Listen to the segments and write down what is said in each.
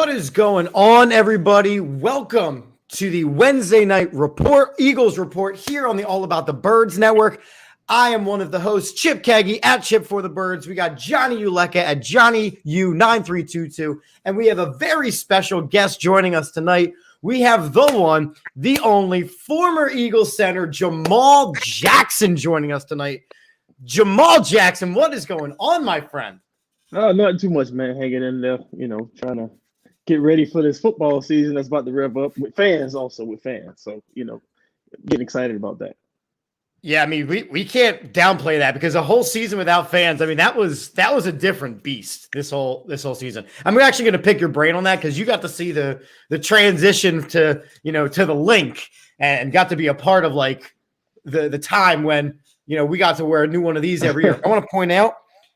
What is going on, everybody? Welcome to the Wednesday night report, Eagles report here on the All About the Birds network. I am one of the hosts, Chip Keggy at Chip for the Birds. We got Johnny Uleka at Johnny U9322, and we have a very special guest joining us tonight. We have the one, the only former Eagles center, Jamaal Jackson, joining us tonight. Jamaal Jackson, what is going on, my friend? Not too much, man. Hanging in there, trying to get ready for this football season that's about to rev up with fans. So, getting excited about that. Yeah, I mean, we can't downplay that because a whole season without fans, I mean, that was a different beast this whole season. I'm actually going to pick your brain on that because you got to see the transition to the link and got to be a part of like the time when, we got to wear a new one of these every year. I want to point out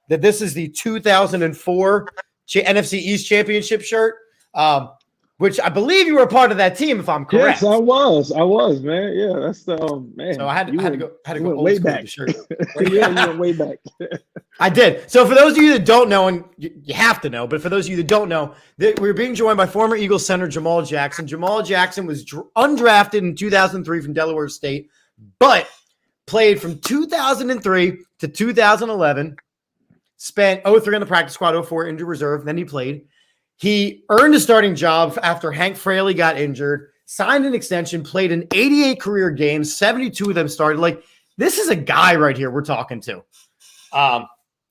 that this is the 2004 NFC East Championship shirt, which I believe you were a part of that team, if I'm correct. Yes, I was, man. Yeah, that's the man. So I had to go way back. Yeah, you went way back. I did. So for those of you that don't know, and you have to know, but for those of you that don't know, we're being joined by former Eagles center Jamaal Jackson. Jamaal Jackson was undrafted in 2003 from Delaware State, but played from 2003 to 2011. Spent 03 on the practice squad, 04 injured reserve. Then he played. He earned a starting job after Hank Fraley got injured, signed an extension, played in 88 career games, 72 of them started. Like, this is a guy right here we're talking to.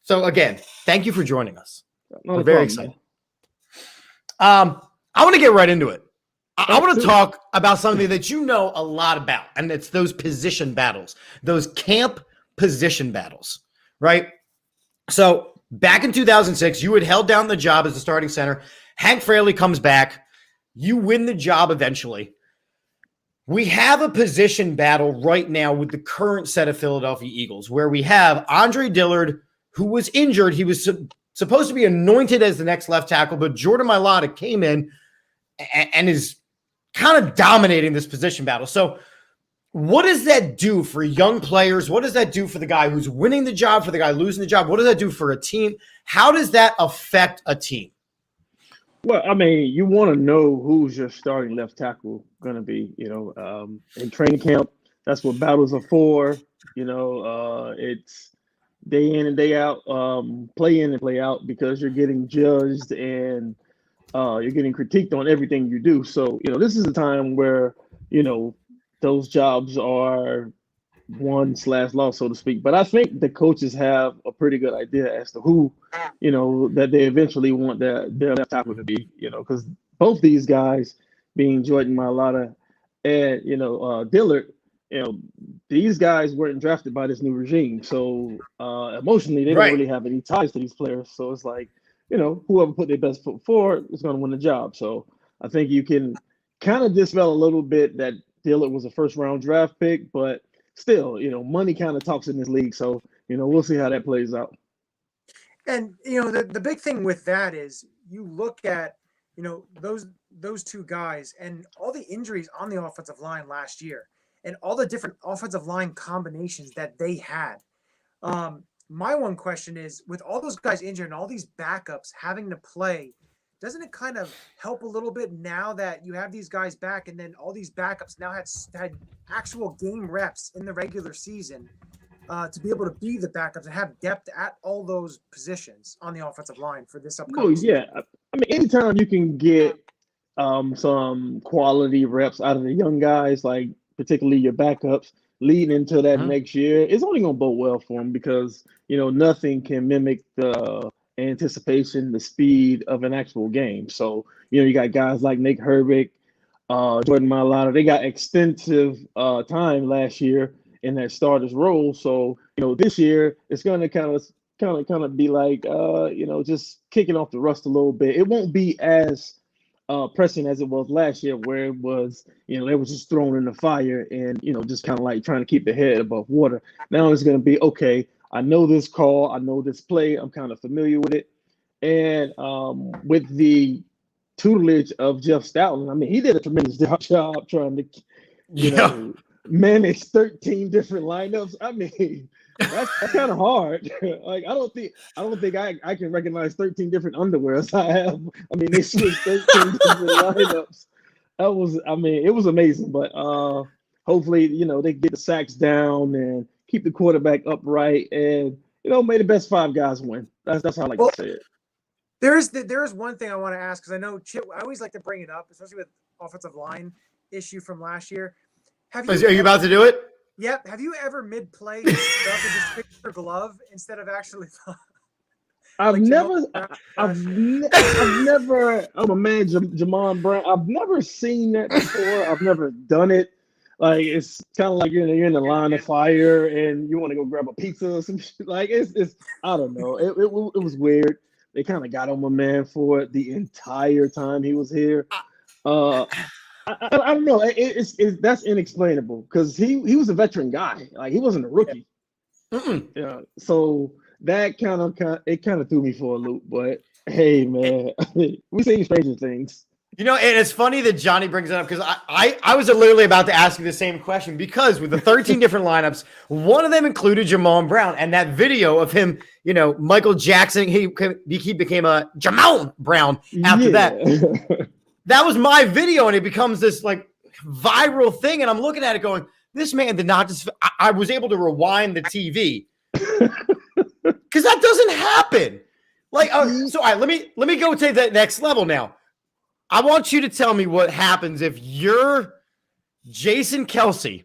So, again, thank you for joining us. We're very excited. I want to get right into it. I want to talk about something that you know a lot about, and it's those position battles, those camp position battles, right? So back in 2006, you had held down the job as the starting center. Hank Fraley comes back. You win the job eventually. We have a position battle right now with the current set of Philadelphia Eagles where we have Andre Dillard, who was injured. He was supposed to be anointed as the next left tackle, but Jordan Mailata came in and is kind of dominating this position battle. So what does that do for young players? What does that do for the guy who's winning the job, for the guy losing the job? What does that do for a team? How does that affect a team? Well, I mean, you want to know who's your starting left tackle going to be, in training camp. That's what battles are for. It's day in and day out, play in and play out because you're getting judged and you're getting critiqued on everything you do. So, this is a time where, those jobs are won/lost, so to speak. But I think the coaches have a pretty good idea as to who, that they eventually want their left tackle to be, because both these guys, being Jordan Mailata and, Dillard, these guys weren't drafted by this new regime. So emotionally, they don't really have any ties to these players. So it's like, whoever put their best foot forward is going to win the job. So I think you can kind of dispel a little bit that Dillard was a first-round draft pick, but still, money kind of talks in this league. So, we'll see how that plays out. And, the big thing with that is you look at, those two guys and all the injuries on the offensive line last year and all the different offensive line combinations that they had. My one question is, with all those guys injured and all these backups having to play, doesn't it kind of help a little bit now that you have these guys back and then all these backups now had actual game reps in the regular season to be able to be the backups and have depth at all those positions on the offensive line for this upcoming season? I mean, anytime you can get some quality reps out of the young guys, like particularly your backups, leading into that next year, it's only going to bode well for them because, nothing can mimic the anticipation, the speed of an actual game. So, you got guys like Nick Herbig, Jordan Mailata. They got extensive time last year in that starter's role. So, this year it's going to kind of be like, just kicking off the rust a little bit. It won't be as pressing as it was last year, where it was, they was just thrown in the fire and, just kind of like trying to keep the head above water. Now it's going to be, okay, I know this call, I know this play, I'm kind of familiar with it. And with the tutelage of Jeff Stoutland, I mean, he did a tremendous job trying to, manage 13 different lineups. I mean, That's kind of hard. Like I don't think I can recognize 13 different underwears I have. I mean, they switched 13 different lineups. I mean, it was amazing. But hopefully, they get the sacks down and keep the quarterback upright, and may the best five guys win. That's how I like to say it. There is one thing I want to ask, because I know Chip. I always like to bring it up, especially with offensive line issue from last year. Are you about to do it? Yep. Have you ever mid-play up and just fixed your glove instead of actually? I've never. I'm a man, Jamaal Brown. I've never seen that before. I've never done it. Like, it's kind of like you're in the line of fire and you want to go grab a pizza or some shit. Like, it's I don't know. It was weird. They kind of got on my man for it the entire time he was here. I don't know. That's inexplainable, because he was a veteran guy. Like, he wasn't a rookie. Yeah. So that kind of threw me for a loop. But hey, man, we seen stranger things. And it's funny that Johnny brings it up, because I was literally about to ask you the same question, because with the 13 different lineups, one of them included Jamaal Brown, and that video of him, Michael Jackson, he became a Jamaal Brown after that. That was my video, and it becomes this like viral thing. And I'm looking at it going, this man did not just, I was able to rewind the TV because that doesn't happen. Like, so all right, let me go to the next level now. I want you to tell me what happens if you're Jason Kelce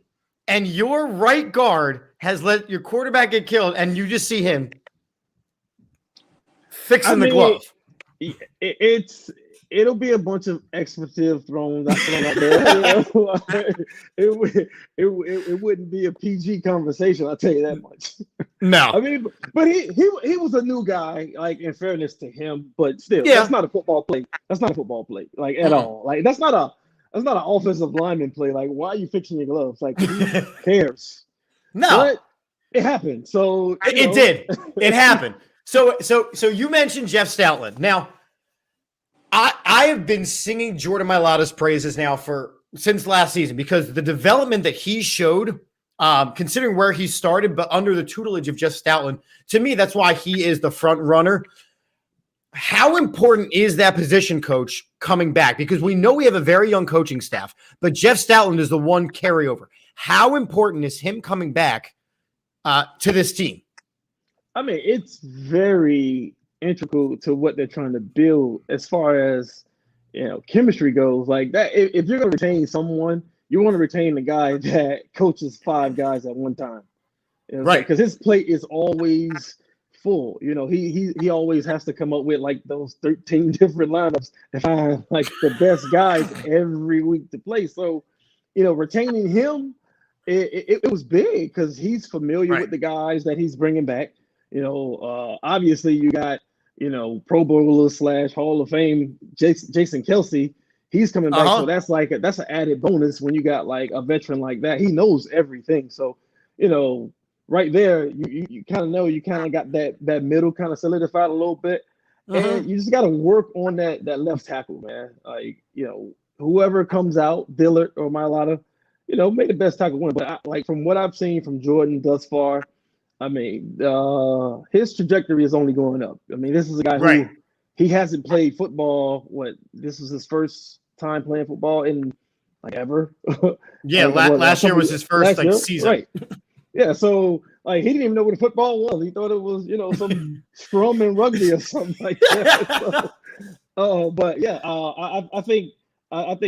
and your right guard has let your quarterback get killed, and you just see him fixing the glove. It'll be a bunch of expletive thrown out there. It wouldn't be a PG conversation, I'll tell you that much. No. I mean, but he was a new guy, like, in fairness to him, but still, that's not a football play. That's not a football play, like, at all. Like, that's not an offensive lineman play. Like, why are you fixing your gloves? Like, who cares? No. But it happened. So it did. It happened. So you mentioned Jeff Stoutland. Now, I have been singing Jordan Mailata's praises now since last season, because the development that he showed, considering where he started, but under the tutelage of Jeff Stoutland, to me, that's why he is the front runner. How important is that position coach coming back? Because we know we have a very young coaching staff, but Jeff Stoutland is the one carryover. How important is him coming back to this team? I mean, it's very integral to what they're trying to build as far as chemistry goes. Like that, if you're going to retain someone, you want to retain the guy that coaches five guys at one time, right? Because his plate is always full. He always has to come up with like those 13 different lineups and find like the best guys every week to play. So retaining him, it was big, because he's familiar with the guys that he's bringing back. Obviously you got Pro Bowler / Hall of Fame Jason Kelce. He's coming back, so that's an added bonus when you got like a veteran like that. He knows everything. So right there, you kind of know, you kind of got that middle kind of solidified a little bit, and you just got to work on that left tackle, man. Like whoever comes out, Dillard or Mailata, make the best tackle win. But from what I've seen from Jordan thus far, I mean, his trajectory is only going up. I mean, this is a guy who he hasn't played football. This was his first time playing football in like ever. Yeah, last year was his first season. Right. Yeah, so like he didn't even know what a football was. He thought it was some scrum and rugby or something like that. But yeah, I think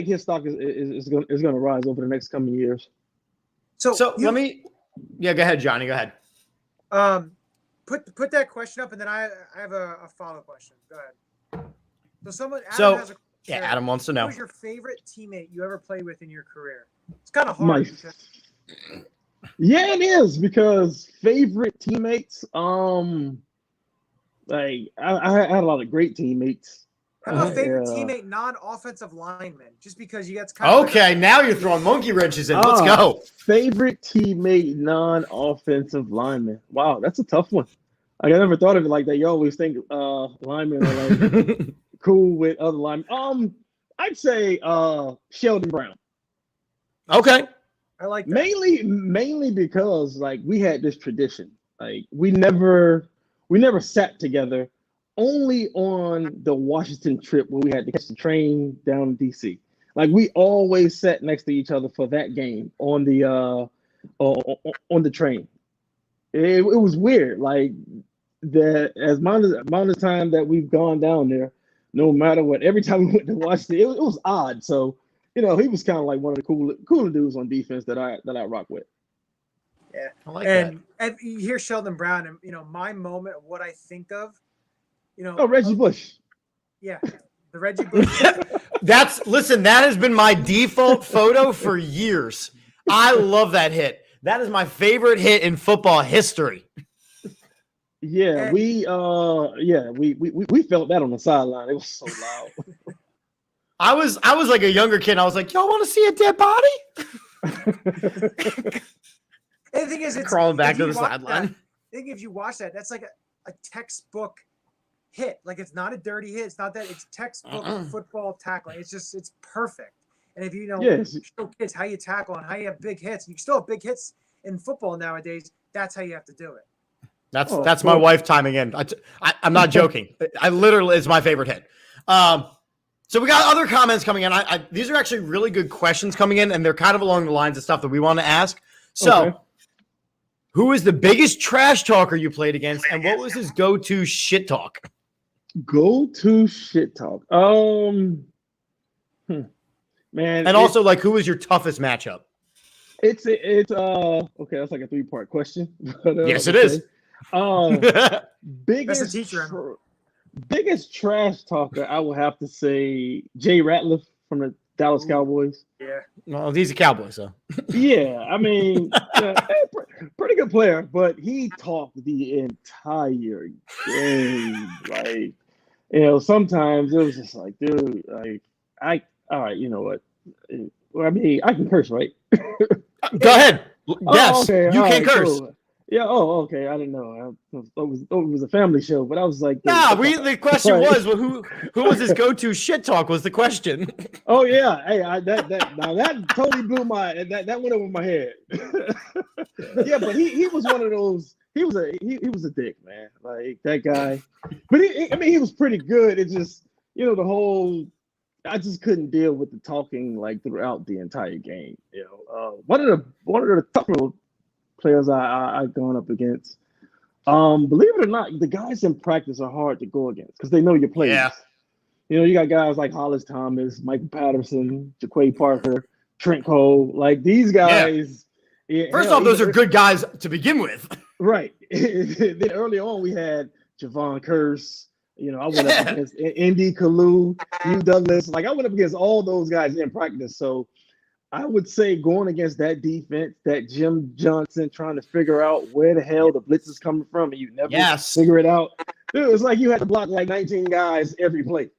his stock is going to rise over the next coming years. So let me. Yeah, go ahead, Johnny. Go ahead. Put that question up, and then I have a follow-up question. Go ahead. Adam has a question. Adam wants to know. Who was your favorite teammate you ever played with in your career? It's kind of hard. Yeah, it is, because favorite teammates. Like I had a lot of great teammates. How about favorite teammate, non-offensive lineman? Just because you got kind of okay. Now you're throwing monkey wrenches in. Let's go. Favorite teammate, non-offensive lineman. Wow, that's a tough one. Like, I never thought of it like that. You always think linemen are like cool with other linemen. I'd say Sheldon Brown. Okay. I like that. Mainly because like we had this tradition. Like we never sat together. Only on the Washington trip where we had to catch the train down to DC. Like we always sat next to each other for that game on the train. It was weird. Like that as amount of time that we've gone down there, no matter what, every time we went to Washington, it was odd. So, he was kind of like one of the cooler dudes on defense that I rock with. Yeah. I like that. And you hear Sheldon Brown, and my moment of what I think of, Reggie Bush. Yeah. The Reggie Bush. That has been my default photo for years. I love that hit. That is my favorite hit in football history. Yeah, we felt that on the sideline. It was so loud. Uh, I was like a younger kid. I was like, y'all want to see a dead body? And the thing is, it's crawling back to the sideline. I think if you watch that, that's like a textbook hit. Like it's not a dirty hit. It's not that. It's textbook football tackling. It's perfect. And if show kids how you tackle and how you have big hits, you still have big hits in football nowadays. That's how you have to do it. That's my wife timing in. I'm not joking. I literally, it's my favorite hit. So we got other comments coming in. These are actually really good questions coming in, and they're kind of along the lines of stuff that we want to ask. So, Who is the biggest trash talker you played against, and what was his go-to shit talk? Go-to shit talk. Man. And also, like, who was your toughest matchup? It's okay. That's like a 3-part question. But, yes, it is. Biggest trash talker, I would have to say Jay Ratliff from the Dallas Cowboys. Yeah. Well, he's a Cowboy, so. Yeah, I mean, pretty good player, but he talked the entire game. Like, sometimes it was just like, dude, like, all right, you know what? Well, I mean, I can curse, right? Go ahead. Yes, okay, you can curse. Cool. Yeah. Oh, okay. I didn't know. It was a family show, but I was like, the question was, well, who was his go-to shit talk? Was the question? Oh yeah. Hey, that totally blew that went over my head. Yeah, but he was one of those. He was a dick, man. Like that guy. But he was pretty good. It just the whole. I just couldn't deal with the talking like throughout the entire game. One of the tougher players I've gone up against. Believe it or not, the guys in practice are hard to go against because they know your plays. Yeah. You got guys like Hollis Thomas, Michael Patterson, Jaquay Parker, Trent Cole. Like these guys. Yeah. First off, those are good guys to begin with. Right. Then early on, we had Javon Curse. I went up against Indy Kalu, Hugh Douglas. Like I went up against all those guys in practice. So I would say going against that defense, that Jim Johnson trying to figure out where the hell the blitz is coming from, and you never figure it out. Dude, it was like you had to block like 19 guys every play.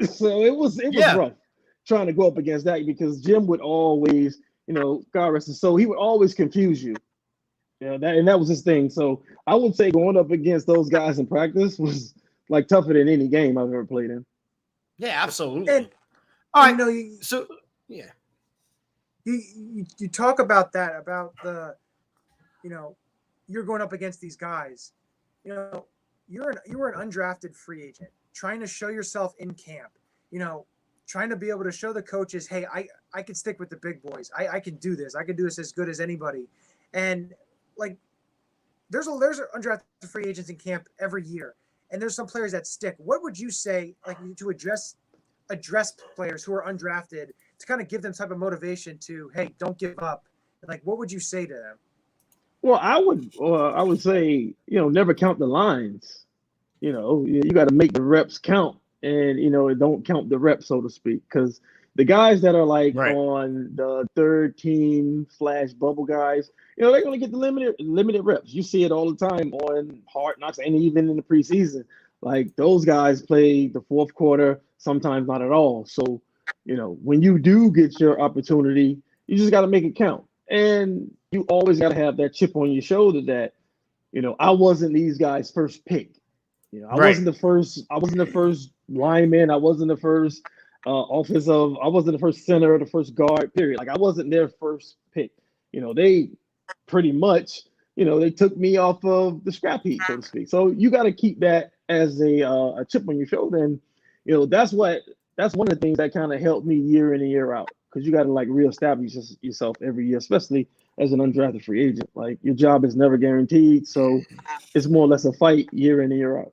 So it was rough trying to go up against that because Jim would always, God rest his soul, he would always confuse you. That was his thing. So I would say going up against those guys in practice was like tougher than any game I've ever played in. Yeah, absolutely. And all right. So yeah. You talk about that, about the, you're going up against these guys. You were an undrafted free agent trying to show yourself in camp, trying to be able to show the coaches, hey, I can stick with the big boys. I can do this. I can do this as good as anybody. And like, there's undrafted free agents in camp every year. And there's some players that stick. What would you say, like, to address players who are undrafted to kind of give them type of motivation to, hey, don't give up? Like, what would you say to them? Well, I would say, never count the lines. You got to make the reps count, and don't count the reps, so to speak, because the guys that are like on the third team / bubble guys, they're going to get the limited reps. You see it all the time on Hard Knocks and even in the preseason. Like those guys play the fourth quarter, sometimes not at all. So, when you do get your opportunity, you just got to make it count. And you always got to have that chip on your shoulder that, I wasn't these guys' first pick. I wasn't the first lineman. I wasn't the first I wasn't the first center or the first guard, period. Like I wasn't their first pick. They pretty much they took me off of the scrap heap, so to speak. So you got to keep that as a chip on your shoulder, and that's one of the things that kind of helped me year in and year out, because you got to like reestablish yourself every year, especially as an undrafted free agent. Like your job is never guaranteed, so it's more or less a fight year in and year out.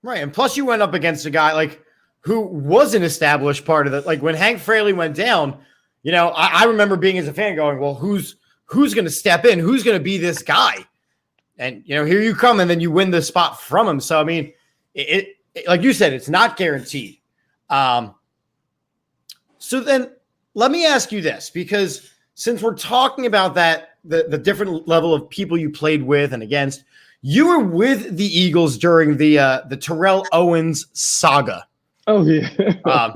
Right, and plus you went up against a guy like who was an established part of it. Like when Hank Fraley went down, I remember being as a fan going, well, who's going to step in? Who's going to be this guy? And, here you come, and then you win the spot from him. So, I mean, it like you said, it's not guaranteed. So then let me ask you this, because since we're talking about that, the different level of people you played with and against, you were with the Eagles during the Terrell Owens saga. Oh, yeah.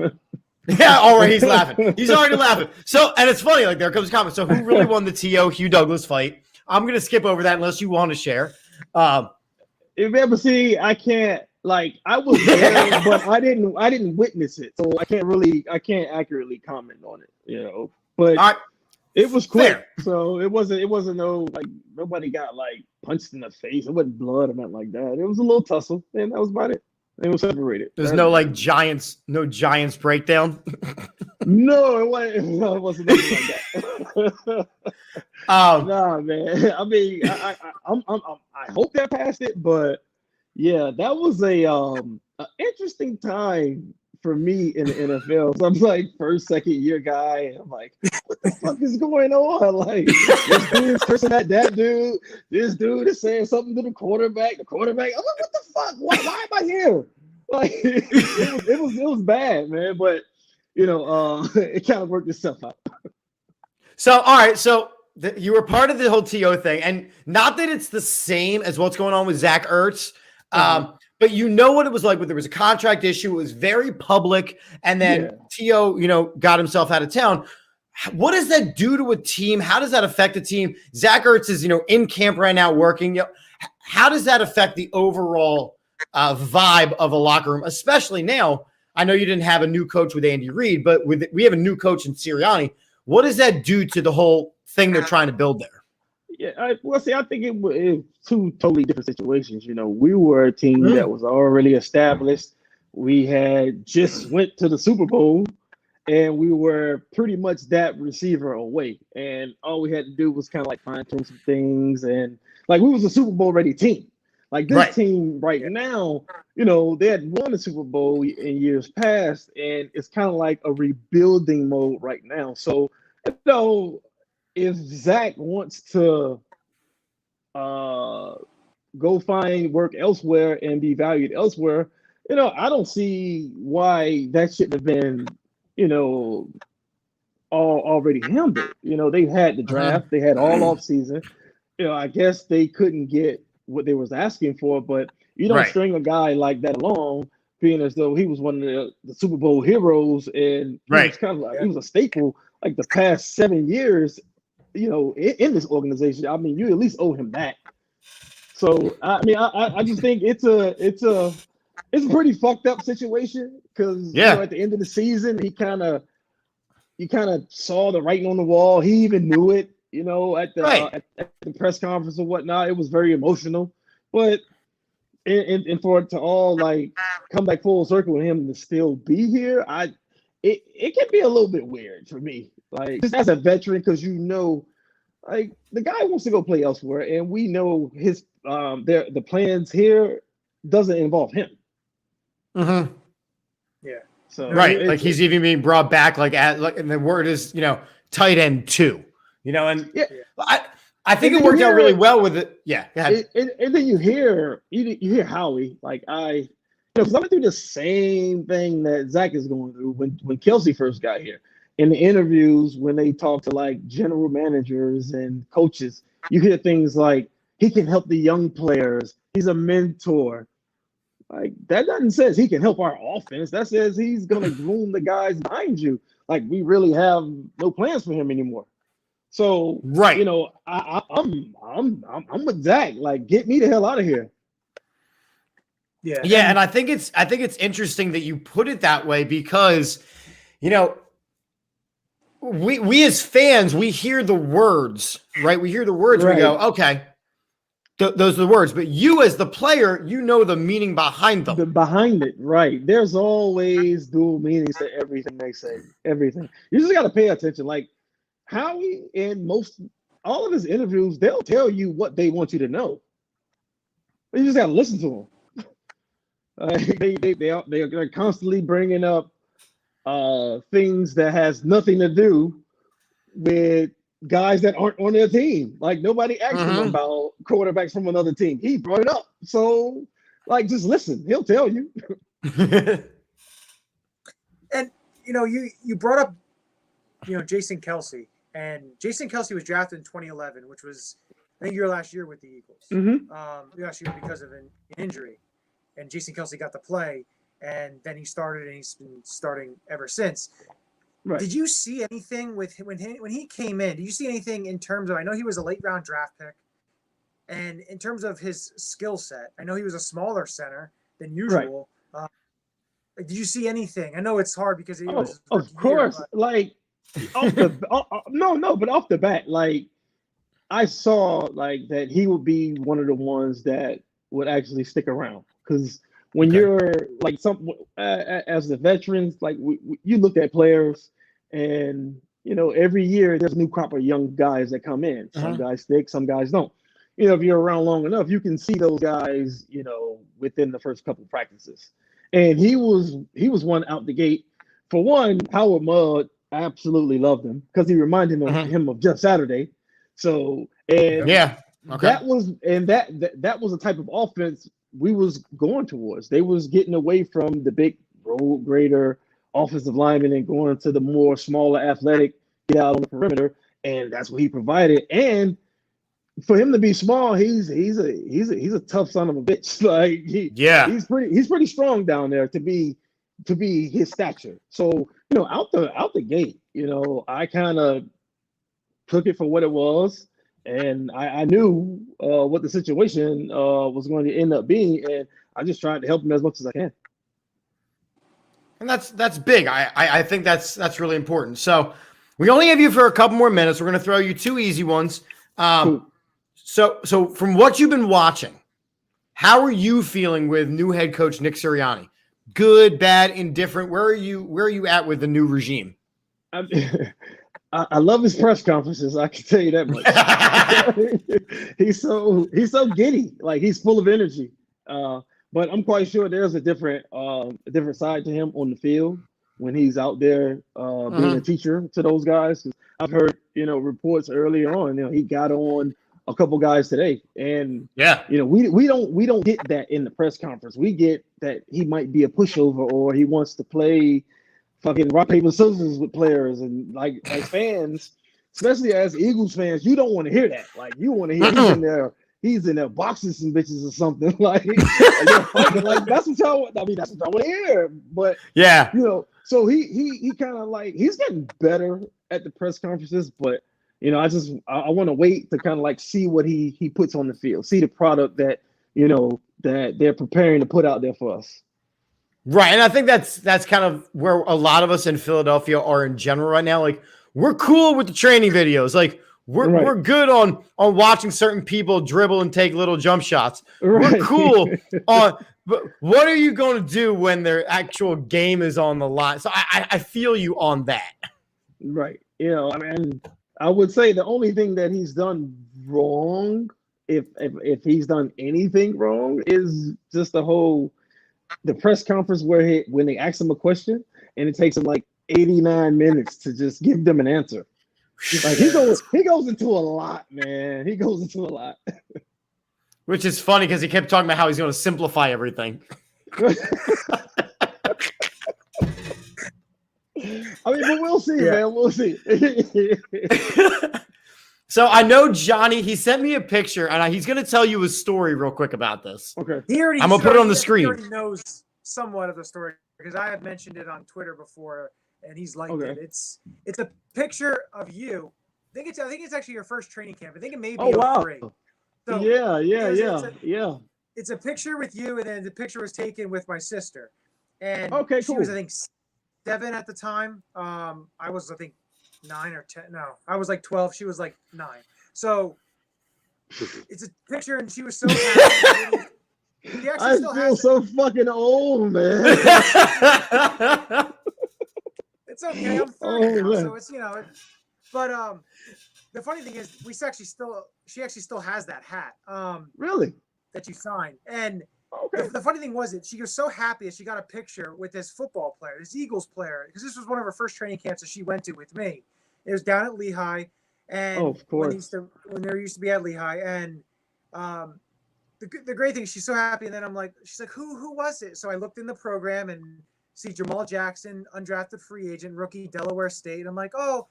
Yeah, already he's laughing. He's already laughing. So, and it's funny, like there comes a comment. So who really won the T.O. Hugh Douglas fight? I'm going to skip over that unless you want to share. If you ever see, I can't, like, I was there, but I didn't witness it. So I can't accurately comment on it, but it was quick. Fair. So it wasn't no, like, nobody got like punched in the face. It wasn't blood or nothing like that. It was a little tussle, and that was about it. It was separated. There's no Giants breakdown. No, it wasn't anything like that. Nah, man. I mean, I hope that passed it, but yeah, that was an interesting time for me in the NFL. So I'm like first, second year guy, and I'm like, what the fuck is going on? Like this dude's cursing at that dude. This dude is saying something to the quarterback. The quarterback. I'm like, what the fuck? Why am I here? Like it was bad, man. But it kind of worked itself out. So all right, so you were part of the whole TO thing, and not that it's the same as what's going on with Zach Ertz. But what it was like when there was a contract issue. It was very public, and then T.O., got himself out of town. What does that do to a team? How does that affect a team? Zach Ertz is, in camp right now working. How does that affect the overall vibe of a locker room, especially now? I know you didn't have a new coach with Andy Reid, but we have a new coach in Sirianni. What does that do to the whole thing they're trying to build there? Yeah, I think it was two totally different situations. We were a team that was already established. We had just went to the Super Bowl, and we were pretty much that receiver away. And all we had to do was kind of like fine tune some things, and like we was a Super Bowl ready team. Like this team right now, they had won the Super Bowl in years past, and it's kind of like a rebuilding mode right now. So, if Zach wants to go find work elsewhere and be valued elsewhere, I don't see why that shouldn't have been, already handled. They had the draft, they had all off season. I guess they couldn't get what they was asking for, but you don't string a guy like that along, being as though he was one of the Super Bowl heroes, and he was kind of like he was a staple like the past 7 years. In this organization, I mean, you at least owe him that. So, I mean, I just think it's a pretty fucked up situation, because at the end of the season, he kind of saw the writing on the wall. He even knew it, at the press conference or whatnot. It was very emotional, but and for it to all like come back full circle and him to still be here, it can be a little bit weird for me. Like, just as a veteran, because like the guy wants to go play elsewhere, and we know his the plans here doesn't involve him. Mm-hmm. Yeah. So like he's even being brought back, and the word is tight end 2. And I think it worked out really well with it. Yeah. And then you hear Howie, like because I went through the same thing that Zach is going through when Kelsey first got here. In the interviews, when they talk to like general managers and coaches, you hear things like, he can help the young players. He's a mentor. Like, that doesn't say he can help our offense. That says he's going to groom the guys behind you. Like, we really have no plans for him anymore. So, I'm with Zach. Like, get me the hell out of here. Yeah, and I think it's interesting that you put it that way, because we as fans, we hear the words, right? We hear the words, we go, okay, those are the words, but you as the player, you know the meaning behind them. Behind it, right? There's always dual meanings to everything they say. Everything. You just got to pay attention. Like Howie in all of his interviews, they'll tell you what they want you to know. But you just got to listen to them. They're constantly bringing up things that has nothing to do with guys that aren't on their team. Like nobody asked him about quarterbacks from another team. He brought it up. So like just listen. He'll tell you. And you brought up Jason Kelce. And Jason Kelce was drafted in 2011, which was I think your last year with the Eagles. Last year because of an injury. And Jason Kelce got to play, and then he started, and he's been starting ever since. Right. Did you see anything with him, when he came in? Did you see anything in terms of? I know he was a late round draft pick, and in terms of his skill set, I know he was a smaller center than usual. Right. Did you see anything? I know it's hard because he was. Of course, like off the but off the bat, like I saw like that he would be one of the ones that would actually stick around because. When you're like as the veterans, like you look at players, and every year there's a new crop of young guys that come in. Some guys stick, some guys don't. If you're around long enough, you can see those guys, within the first couple of practices. And he was one out the gate. For one, Howard Mudd absolutely loved him because he reminded him of Jeff Saturday. So that was a type of offense we was going towards. They was getting away from the big road grader offensive lineman and going to the more smaller athletic get out on the perimeter, and that's what he provided. And for him to be small, he's a tough son of a bitch. Like he's pretty strong down there to be his stature. So out the gate, I kind of took it for what it was. And I knew what the situation was going to end up being, and I just tried to help him as much as I can. And that's big. I think that's really important. So we only have you for a couple more minutes. We're going to throw you two easy ones. Cool. So from what you've been watching, how are you feeling with new head coach Nick Sirianni? Good, bad, indifferent? Where are you at with the new regime? I love his press conferences. I can tell you that much. He's so giddy. Like he's full of energy. But I'm quite sure there's a different side to him on the field when he's out there being a teacher to those guys. I've heard reports early on. He got on a couple guys today, and we don't get that in the press conference. We get that he might be a pushover or he wants to play fucking rock, paper, scissors with players, and like fans, especially as Eagles fans, you don't want to hear that. Like you want to hear he's in there boxing some bitches or something. Like that's what y'all want. I mean, that's what y'all want to hear. But so he kind of like he's getting better at the press conferences, but I want to wait to kind of like see what he puts on the field, see the product that that they're preparing to put out there for us. Right. And I think that's kind of where a lot of us in Philadelphia are in general right now. Like we're cool with the training videos. Like we're good on watching certain people dribble and take little jump shots. Right. We're cool but what are you going to do when their actual game is on the line? So I feel you on that. Right. I mean, I would say the only thing that he's done wrong, if he's done anything wrong, is just the press conference where when they ask him a question and it takes him like 89 minutes to just give them an answer. Like he goes into a lot, man. He goes into a lot. Which is funny because he kept talking about how he's going to simplify everything. I mean, but we'll see, man. We'll see. So I know Johnny, he sent me a picture, and he's going to tell you his story real quick about this. Okay. I'm going to put it on the screen. He already knows somewhat of the story because I have mentioned it on Twitter before, and he's liked it. It's a picture of you. I think it's actually your first training camp. I think it may be 03. So yeah. It's a picture with you, and then the picture was taken with my sister. And she was, I think, 7 at the time. I was, I think, 9 or 10. No, I was like 12. She was like 9. So it's a picture, and she was so happy. She actually I still feel has so fucking old, man. It's okay. I'm 30 Oh, now, man. so it's but the funny thing is, she actually still has that hat Really? that you signed. And Okay. the funny thing was that she was so happy that she got a picture with this football player, this Eagles player, because this was one of her first training camps that she went to with me. It was down at Lehigh, and of course. when they used to be at Lehigh, and the great thing is she's so happy. And then she's like, who was it? So I looked in the program and see Jamaal Jackson, undrafted free agent, rookie, Delaware State. I'm like, oh,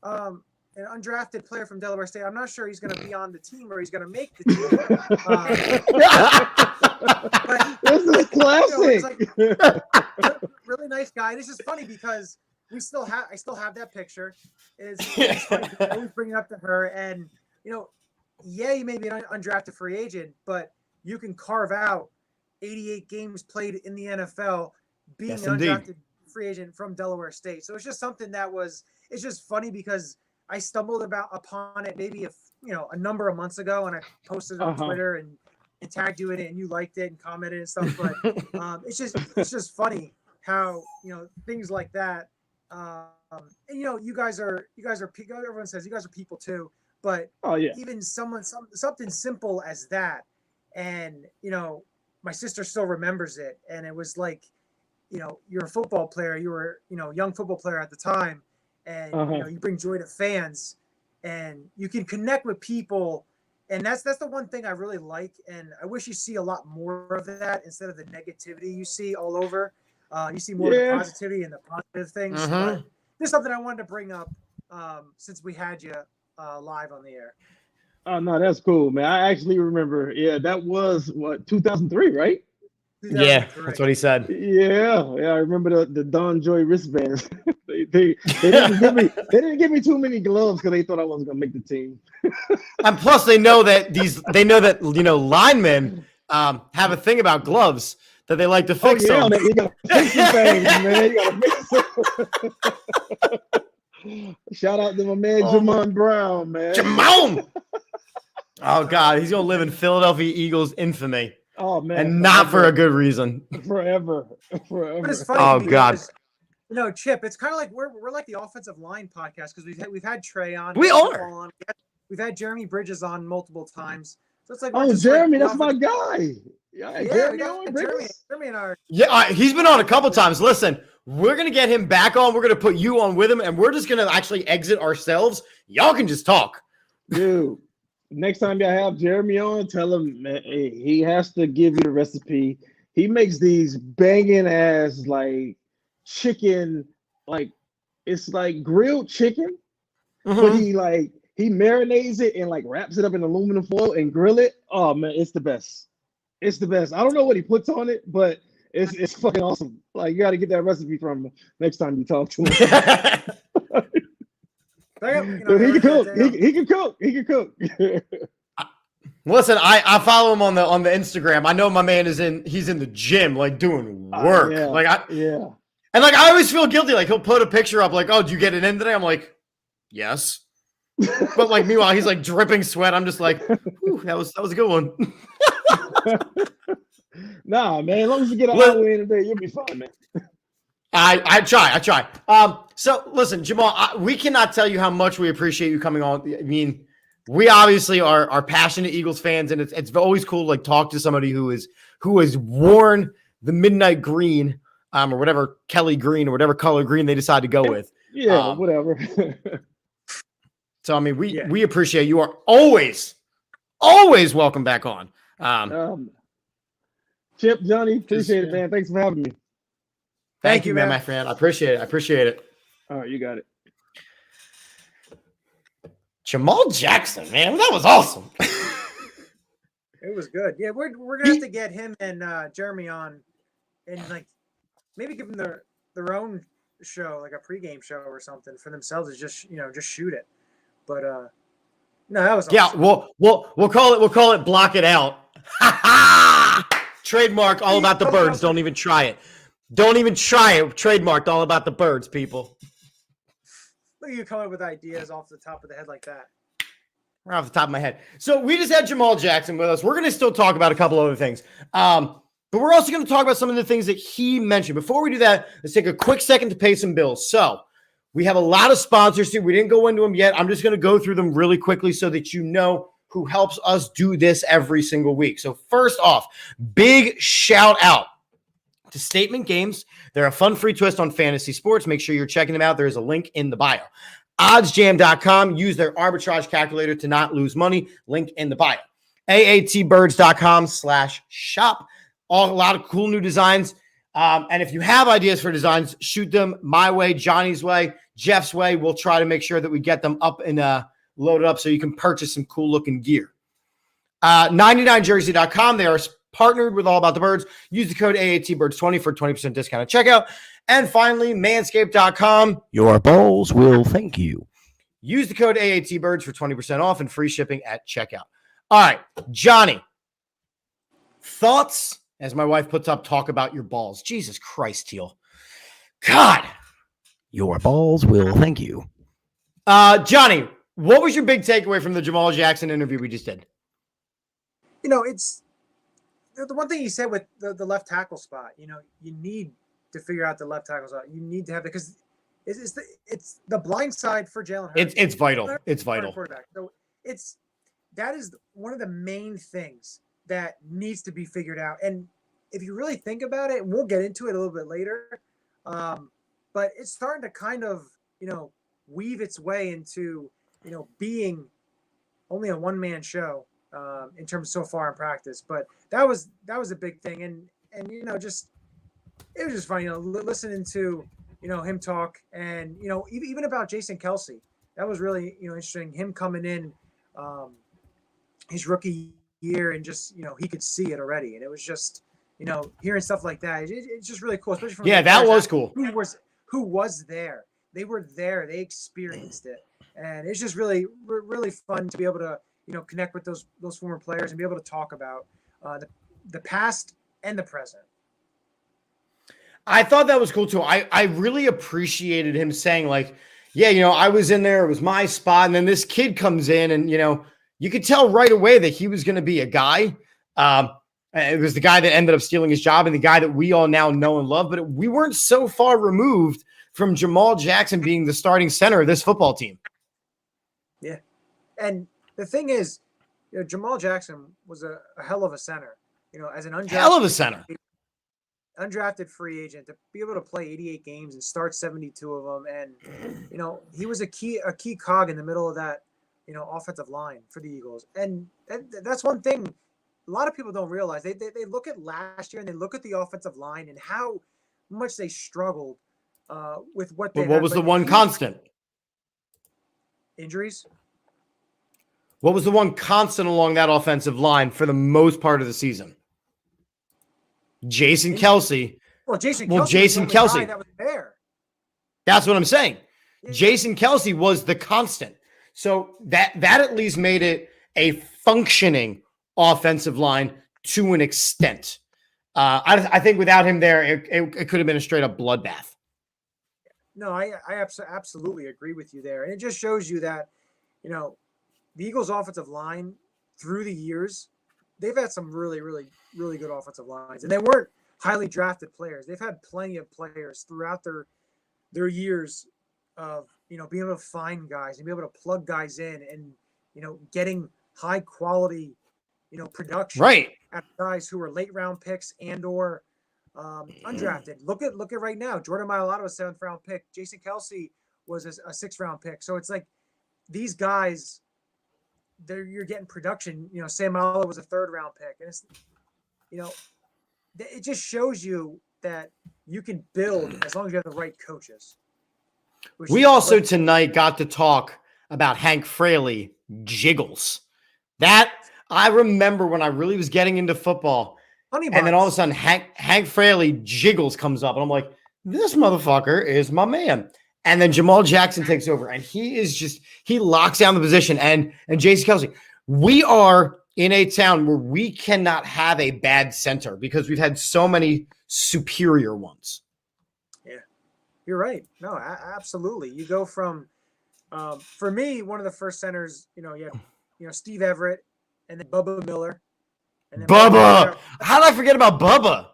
an undrafted player from Delaware State. I'm not sure he's going to be on the team or he's going to make the team. But, this is classic. Really nice guy. And it's just funny because I still have that picture. It's funny. I always bring it up to her, and you may be an undrafted free agent, but you can carve out 88 games played in the NFL being an undrafted free agent from Delaware State. So it's just something it's just funny because I stumbled upon it maybe a number of months ago, and I posted it on Twitter and tagged you in it, and you liked it and commented and stuff. But it's just funny how things like that. And you guys are people. Everyone says you guys are people too. But even something simple as that, and my sister still remembers it, and it was like, you're a football player, you were young football player at the time, and you bring joy to fans, and you can connect with people, and that's the one thing I really like, and I wish you see a lot more of that instead of the negativity you see all over. You see more of the positivity and the positive things. But there's something I wanted to bring up since we had you live on the air. Oh no, that's cool, man. I actually remember. Yeah, that was 2003, right? Yeah, that's what he said. Yeah, I remember the Don Joy wristbands. they didn't give me too many gloves because they thought I wasn't gonna make the team. And plus, they know that linemen have a thing about gloves that they like to fix them. You gotta fix some things, man. You gotta fix them. Shout out to my man Jamaal Brown, man. Jamaal! Oh God, he's gonna live in Philadelphia Eagles infamy. Oh man, and not for a good reason. Forever. But it's funny. Oh God. Chip, it's kind of like we're like the offensive line podcast because we've had Trey on. We are. We've had Jeremy Bridges on multiple times. So it's like Jeremy, that's my guy. Yeah, Jeremy and our. Yeah, he's been on a couple times. Listen, we're gonna get him back on. We're gonna put you on with him, and we're just gonna actually exit ourselves. Y'all can just talk, dude. Next time y'all have Jeremy on, tell him, man, he has to give you the recipe. He makes these banging ass like chicken, like it's like grilled chicken, but he marinates it and like wraps it up in aluminum foil and grill it. Oh man, it's the best. It's the best. I don't know what he puts on it, but it's fucking awesome. Like you got to get that recipe from him next time you talk to him. He can cook. He can cook. He can cook. Listen, I follow him on the Instagram. I know my man he's in the gym, like doing work. And like I always feel guilty. Like he'll put a picture up, like, "Oh, did you get it in today?" I'm like, "Yes." But like meanwhile, he's like dripping sweat. I'm just like, that was a good one. Nah, man. As long as you get an hour in today, you'll be fine, man. I try. So listen, Jamaal, we cannot tell you how much we appreciate you coming on. I mean, we obviously are passionate Eagles fans, and it's always cool to like talk to somebody who has worn the midnight green, or whatever Kelly green or whatever color green they decide to go with. Yeah, whatever. So I mean, we appreciate you are always welcome back on. Chip, Johnny, appreciate it, man. Thanks for having me. Thank you, man, my friend. I appreciate it. All right, you got it. Jamaal Jackson, man, that was awesome. It was good. Yeah, we're gonna have to get him and Jeremy on, and like maybe give them their own show, like a pregame show or something for themselves. To just shoot it. But no, that was awesome. Yeah. We'll call it block it out. Trademark all about the birds. Don't even try it. Don't even try it. Trademarked all about the birds, people. Look at you come up with ideas off the top of the head like that. right off the top of my head. So we just had Jamaal Jackson with us. We're going to still talk about a couple other things. But we're also going to talk about some of the things that he mentioned. Before we do that, let's take a quick second to pay some bills. So we have a lot of sponsors here. We didn't go into them yet. I'm just going to go through them really quickly so that you know who helps us do this every single week. So first off, big shout out to Statement Games. They're a fun free twist on fantasy sports. Make sure you're checking them out. There is a link in the bio. Oddsjam.com. Use their arbitrage calculator to not lose money. Link in the bio. AATBirds.com/shop. A lot of cool new designs. And if you have ideas for designs, shoot them my way, Johnny's way, Jeff's way. We'll try to make sure that we get them up and loaded up so you can purchase some cool looking gear. 99jersey.com. They are partnered with All About the Birds. Use the code AATBirds20 for 20% discount at checkout. And finally, manscaped.com. Your balls will thank you. Use the code AATBirds for 20% off and free shipping at checkout. All right, Johnny, thoughts as my wife puts up, talk about your balls. Jesus Christ, Teal. God. Your balls will thank you. Johnny, what was your big takeaway from the Jamaal Jackson interview we just did? It's the one thing he said with the left tackle spot. You need to figure out the left tackle spot. You need to have it because it's the blind side for Jalen Hurts. It's vital. It's vital. So that is one of the main things that needs to be figured out. And if you really think about it, and we'll get into it a little bit later, but it's starting to kind of, weave its way into, being only a one-man show in terms of so far in practice. But that was a big thing. And it was just funny, listening to, him talk and, even about Jason Kelce. That was really, interesting. Him coming in his rookie year and just, he could see it already. And it was just, hearing stuff like that. It's just really cool, especially from that was cool. Who was there. They were there. They experienced it. And it's just really, really fun to be able to, connect with those former players and be able to talk about the past and the present. I thought that was cool too. I really appreciated him saying like, yeah, I was in there. It was my spot. And then this kid comes in and, you could tell right away that he was going to be a guy. It was the guy that ended up stealing his job and the guy that we all now know and love. But we weren't so far removed from Jamaal Jackson being the starting center of this football team. Yeah. And the thing is, Jamaal Jackson was a hell of a center, as an undrafted free agent to be able to play 88 games and start 72 of them. And, he was a key cog in the middle of that, offensive line for the Eagles. And that's one thing a lot of people don't realize. They look at last year and they look at the offensive line and how much they struggled with what they had. What was the one constant? Injuries. What was the one constant along that offensive line for the most part of the season? Jason Kelce. Jason Kelce. That was there. That's what I'm saying. Yeah. Jason Kelce was the constant. So that at least made it a functioning offensive line to an extent. I think without him there, it could have been a straight up bloodbath. No, I absolutely agree with you there. And it just shows you that, the Eagles offensive line through the years, they've had some really, really, really good offensive lines. And they weren't highly drafted players. They've had plenty of players throughout their years of, being able to find guys and be able to plug guys in and, getting high quality, production. Right. At guys who are late round picks and or undrafted. Look at right now. Jordan Mailata was a 7th round pick. Jason Kelce was a 6th round pick. So it's like these guys, you're getting production. Sam Allen was a 3rd round pick. And it's, it just shows you that you can build as long as you have the right coaches. We also tonight got to talk about Hank Fraley jiggles. That I remember when I really was getting into football. And then all of a sudden Hank Fraley jiggles comes up and I'm like, this motherfucker is my man. And then Jamaal Jackson takes over and he locks down the position. And Jason Kelce, we are in a town where we cannot have a bad center because we've had so many superior ones. Yeah, you're right. No, absolutely. You go from, for me, one of the first centers, you had Steve Everett, and then Bubba Miller. And then Bubba! How did I forget about Bubba?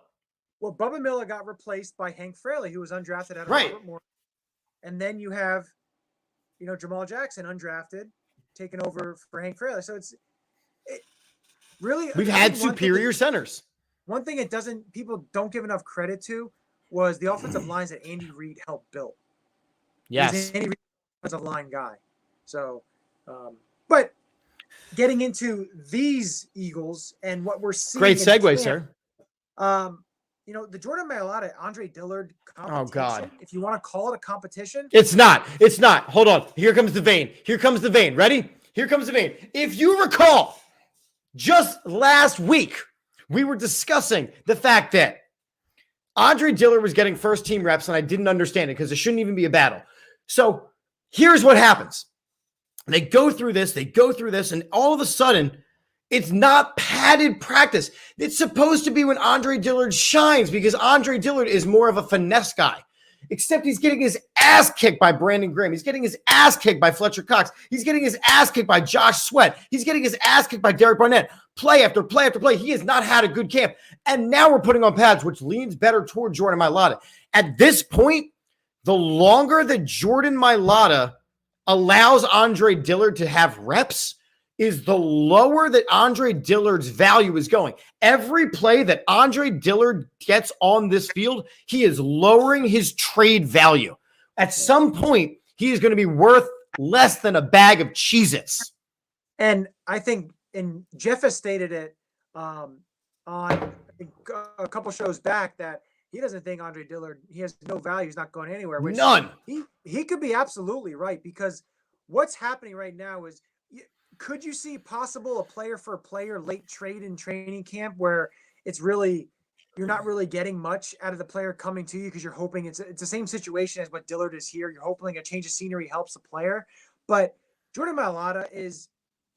Well, Bubba Miller got replaced by Hank Fraley, who was undrafted out of Right. Robert Moore. And then you have, Jamaal Jackson, undrafted, taking over for Hank Fraley. So it really We've had superior centers. One thing people don't give enough credit to was the offensive lines that Andy Reid helped build. Yes. Andy Reid was an offensive line guy. So, but getting into these Eagles and what we're seeing. Great segue, sir. The Jordan Mailata, Andre Dillard competition. Oh, God. If you want to call it a competition. It's not. It's not. Hold on. Here comes the vein. Here comes the vein. Ready? Here comes the vein. If you recall, just last week, we were discussing the fact that Andre Dillard was getting first team reps, and I didn't understand it because it shouldn't even be a battle. So here's what happens. They go through this, and all of a sudden, it's not padded practice. It's supposed to be when Andre Dillard shines because Andre Dillard is more of a finesse guy. Except he's getting his ass kicked by Brandon Graham. He's getting his ass kicked by Fletcher Cox. He's getting his ass kicked by Josh Sweat. He's getting his ass kicked by Derek Barnett. Play after play after play. He has not had a good camp. And now we're putting on pads, which leans better toward Jordan Mailata. At this point, the longer that Jordan Mailata allows Andre Dillard to have reps, is the lower that Andre Dillard's value is going. Every play that Andre Dillard gets on this field, he is lowering his trade value. At some point, he is going to be worth less than a bag of Cheez-Its. And I think, and Jeff has stated it on I think, a couple shows back that he doesn't think Andre Dillard, he has no value. He's not going anywhere. Which None. He could be absolutely right because what's happening right now is, could you see possible a player for player late trade in training camp where it's really, you're not really getting much out of the player coming to you because you're hoping it's the same situation as what Dillard is here. You're hoping a change of scenery helps the player. But Jordan Mailata is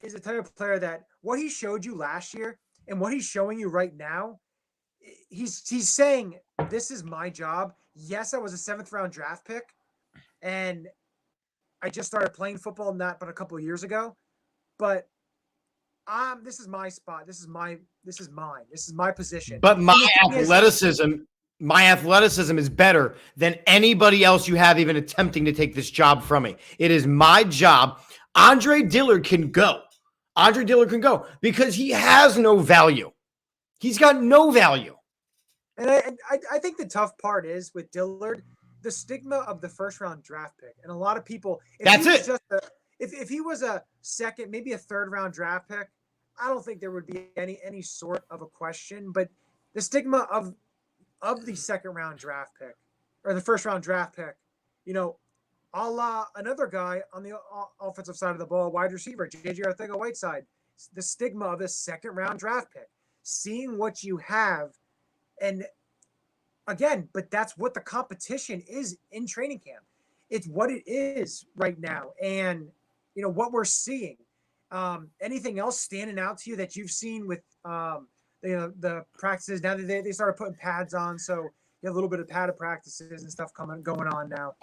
a type of player that what he showed you last year and what he's showing you right now, he's saying, this is my job. Yes, I was a 7th round draft pick and I just started playing football not but a couple of years ago. But this is my spot. This is mine. This is my position. But my athleticism is better than anybody else you have even attempting to take this job from me. It is my job. Andre Dillard can go. Andre Dillard can go because he has no value. He's got no value. And I think the tough part is with Dillard, the stigma of the first round draft pick. And a lot of people, if he was a second, maybe a 3rd round draft pick, I don't think there would be any sort of a question. But the stigma of the 2nd round draft pick or the 1st round draft pick, a la another guy on the offensive side of the ball, wide receiver, J.J. Arcega-Whiteside, the stigma of the 2nd round draft pick, seeing what you have. And again, but that's what the competition is in training camp. It's what it is right now. And what we're seeing. Anything else standing out to you that you've seen with the practices now that they started putting pads on? So you have a little bit of padded practices and stuff going on now.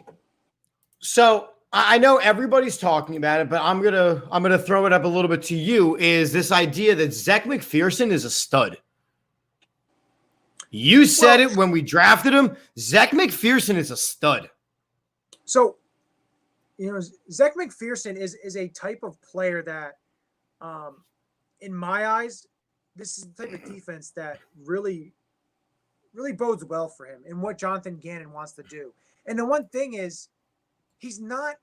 So I know everybody's talking about it, but I'm gonna throw it up a little bit to you. Is this idea that Zach McPherson is a stud? You said it when we drafted him. Zach McPherson is a stud. So. Zach McPherson is a type of player that, in my eyes, this is the type of defense that really, really bodes well for him and what Jonathan Gannon wants to do. And the one thing is, he's not.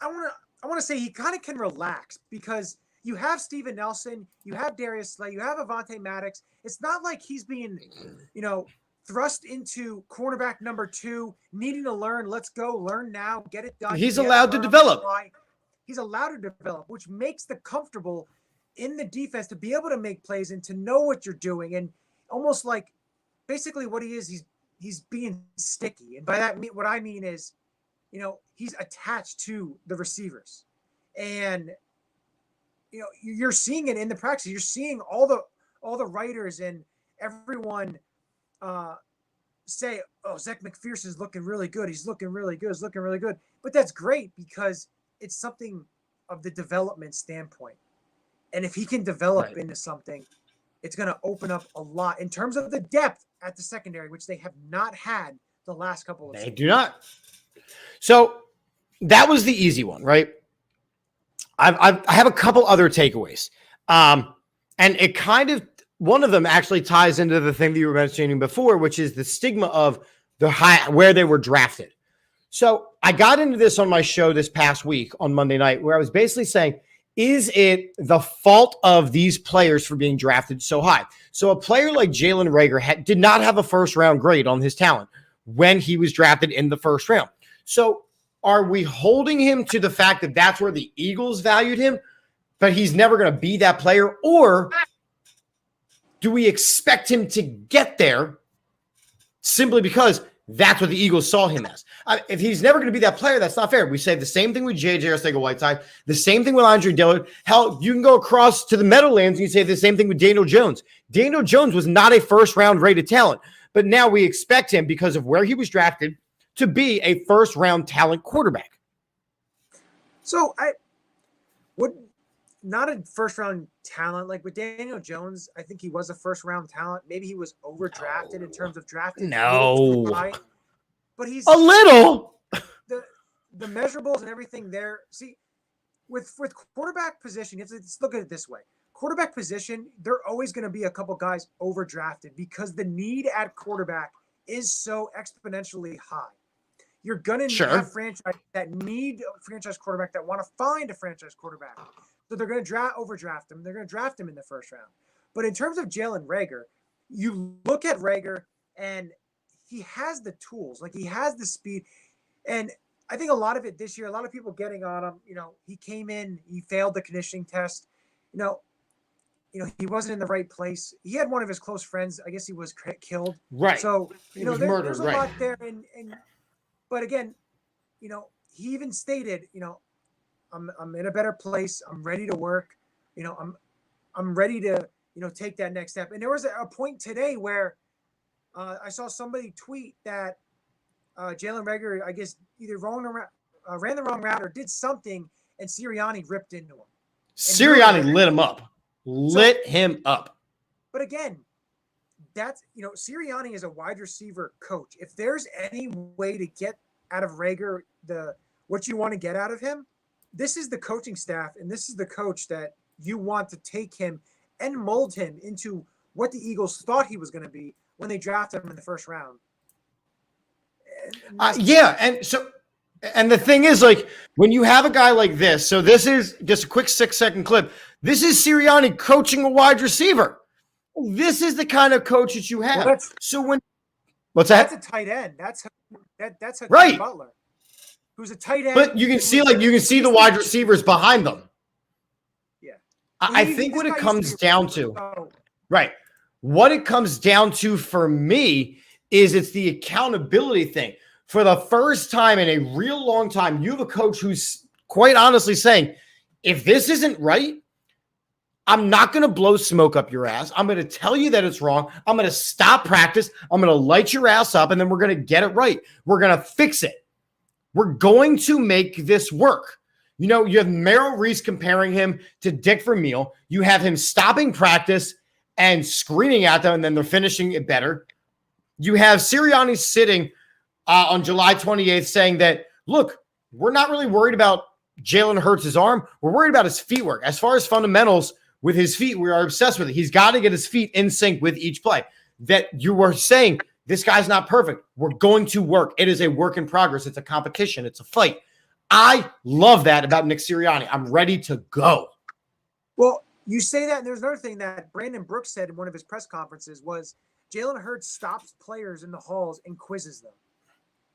I want to say he kind of can relax because you have Steven Nelson, you have Darius Slay, you have Avonte Maddox. It's not like he's being, thrust into cornerback number 2, needing to learn. Let's go learn now, get it done. He's allowed to develop. He's allowed to develop, which makes the comfortable in the defense to be able to make plays and to know what you're doing. And almost like basically what he is, he's being sticky. And by that, what I mean is, he's attached to the receivers. And, you're seeing it in the practice. You're seeing all the writers and everyone say, oh, Zach McPherson's looking really good. He's looking really good. But that's great because it's something of the development standpoint. And if he can develop Right. into something, it's going to open up a lot in terms of the depth at the secondary, which they have not had the last couple of They seasons. do not. So that was the easy one, right? I have a couple other takeaways. And it kind of, one of them actually ties into the thing that you were mentioning before, which is the stigma of the high, where they were drafted. So I got into this on my show this past week on Monday night, where I was basically saying, is it the fault of these players for being drafted so high? So a player like Jalen Reagor did not have a first round grade on his talent when he was drafted in the first round. So are we holding him to the fact that that's where the Eagles valued him, but he's never going to be that player? Or do we expect him to get there simply because that's what the Eagles saw him as? If he's never going to be that player, that's not fair. We say the same thing with J.J. Arcega-Whiteside, the same thing with Andre Dillard. Hell, you can go across to the Meadowlands and you say the same thing with Daniel Jones. Daniel Jones was not a first-round rated talent, but now we expect him, because of where he was drafted, to be a first-round talent quarterback. So I would not a first-round talent. Like with Daniel Jones, I think he was a first-round talent. Maybe he was overdrafted in terms of drafting. No. But he's A little. The measurables and everything there. See, with quarterback position, let's look at it this way. Quarterback position, there are always going to be a couple guys overdrafted because the need at quarterback is so exponentially high. You're going to have franchise that need a franchise quarterback, that want to find a franchise quarterback. So they're going to overdraft him. They're going to draft him in the first round. But in terms of Jalen Reagor, you look at Reagor and he has the tools, like he has the speed. And I think a lot of it this year, a lot of people getting on him, he came in, he failed the conditioning test. He wasn't in the right place. He had one of his close friends, I guess he was killed. Right. So, he was murdered, there's a lot there. But again, he even stated, I'm in a better place. I'm ready to work. I'm ready to, take that next step. And there was a point today where I saw somebody tweet that Jalen Reagor, I guess, either ran the wrong route or did something, and Sirianni ripped into him. Sirianni lit him up. Lit him up. But again, that's, Sirianni is a wide receiver coach. If there's any way to get out of Reagor what you want to get out of him, this is the coaching staff, and this is the coach that you want to take him and mold him into what the Eagles thought he was going to be when they drafted him in the first round. And the thing is, like, when you have a guy like this, so this is just a quick 6-second clip. This is Sirianni coaching a wide receiver. This is the kind of coach that you have. What's that? That's a tight end. That's a right. Butler, who's a tight end. But you can see the wide receivers behind them. Yeah. I think what it comes down to, right? What it comes down to for me is it's the accountability thing. For the first time in a real long time, you have a coach who's quite honestly saying, if this isn't right, I'm not going to blow smoke up your ass. I'm going to tell you that it's wrong. I'm going to stop practice. I'm going to light your ass up, and then we're going to get it right. We're going to fix it. We're going to make this work. You have Merrill Reese comparing him to Dick Vermeil. You have him stopping practice and screaming at them, and then they're finishing it better. You have Sirianni sitting on July 28th saying that, look, we're not really worried about Jalen Hurts' arm. We're worried about his feet work. As far as fundamentals with his feet, we are obsessed with it. He's got to get his feet in sync with each play. That you were saying, this guy's not perfect. We're going to work. It is a work in progress. It's a competition. It's a fight. I love that about Nick Sirianni. I'm ready to go. Well, you say that, and there's another thing that Brandon Brooks said in one of his press conferences was Jalen Hurts stops players in the halls and quizzes them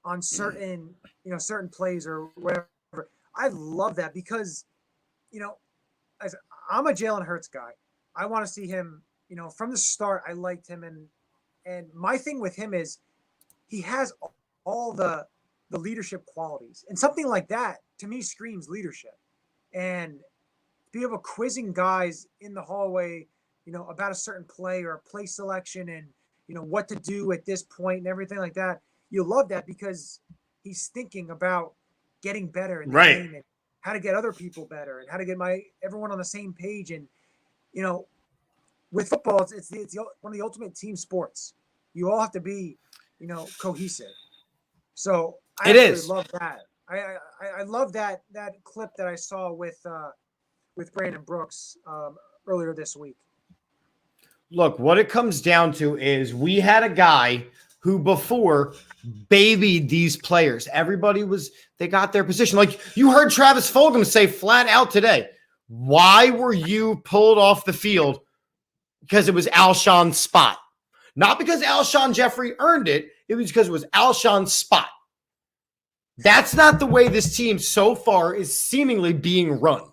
on certain plays or whatever. I love that because, as I'm a Jalen Hurts guy, I want to see him, from the start, I liked him. And my thing with him is he has all the leadership qualities, and something like that to me screams leadership. And be able to quizzing guys in the hallway, about a certain play or a play selection and, what to do at this point and everything like that. You love that because he's thinking about getting better in the game and how to get other people better and how to get everyone on the same page. And with football, it's one of the ultimate team sports. You all have to be, cohesive. So I love that. I love that clip that I saw with Brandon Brooks earlier this week. Look, what it comes down to is we had a guy who before babied these players. They got their position. Like you heard Travis Fulgham say flat out today, why were you pulled off the field? Because it was Alshon's spot. Not because Alshon Jeffrey earned it. It was because it was Alshon's spot. That's not the way this team so far is seemingly being run.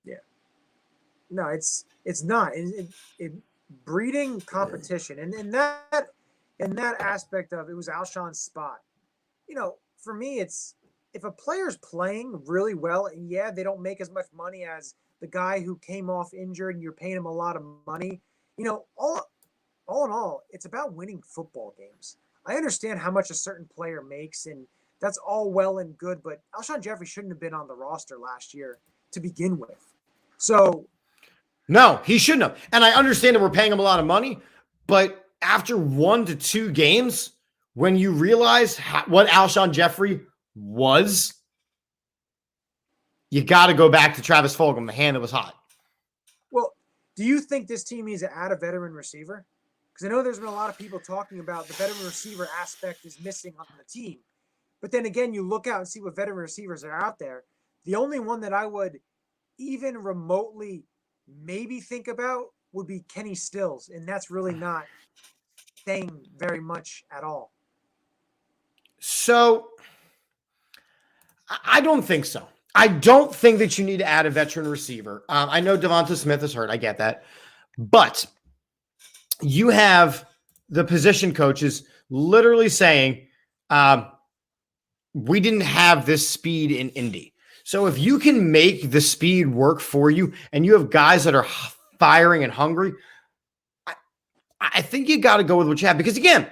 Yeah. No, it's not. It breeding competition. And in that aspect of it was Alshon's spot. For me, it's if a player's playing really well and they don't make as much money as the guy who came off injured and you're paying him a lot of money, all in all, it's about winning football games. I understand how much a certain player makes, and that's all well and good, but Alshon Jeffrey shouldn't have been on the roster last year to begin with. So, no, he shouldn't have. And I understand that we're paying him a lot of money, but after 1 to 2 games, when you realize what Alshon Jeffrey was, you got to go back to Travis Fulgham, the hand that was hot. Well, do you think this team needs to add a veteran receiver? Because I know there's been a lot of people talking about the veteran receiver aspect is missing on the team. But then again, you look out and see what veteran receivers are out there. The only one that I would even remotely maybe think about would be Kenny Stills. And that's really not saying very much at all. So I don't think so. I don't think that you need to add a veteran receiver. I know Devonta Smith is hurt. I get that. But you have the position coaches literally saying, we didn't have this speed in Indy. So if you can make the speed work for you and you have guys that are firing and hungry, I think you got to go with what you have. Because again,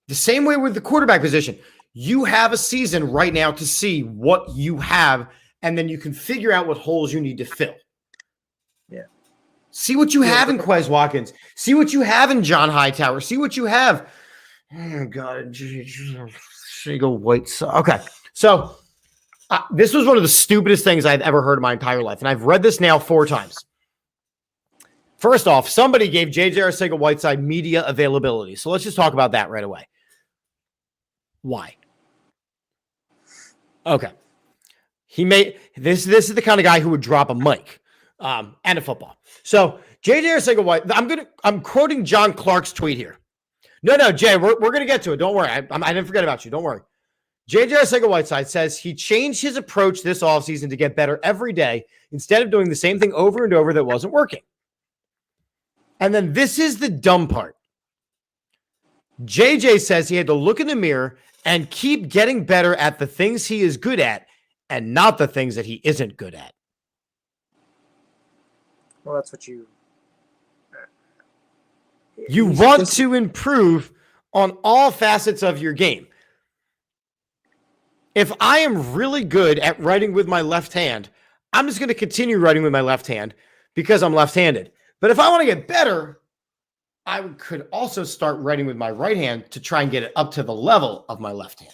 the same way with the quarterback position, you have a season right now to see what you have, and then you can figure out what holes you need to fill. Yeah. See what you have in Quez Watkins. See what you have in John Hightower. See what you have. Oh, God. Go White. Okay. So this was one of the stupidest things I've ever heard in my entire life. And I've read this now 4 times. First off, somebody gave J.J. Arcega-Whiteside media availability. So let's just talk about that right away. Why? Okay. This is the kind of guy who would drop a mic and a football. So J.J. Arcega-Whiteside, I'm quoting John Clark's tweet here. No, Jay, we're going to get to it. Don't worry. I didn't forget about you. Don't worry. J.J. Arcega-Whiteside says he changed his approach this offseason to get better every day instead of doing the same thing over and over that wasn't working. And then this is the dumb part. JJ says he had to look in the mirror and keep getting better at the things he is good at and not the things that he isn't good at. Well, that's what you want to improve on all facets of your game. If I am really good at writing with my left hand, I'm just going to continue writing with my left hand because I'm left-handed. But if I want to get better, I could also start writing with my right hand to try and get it up to the level of my left hand.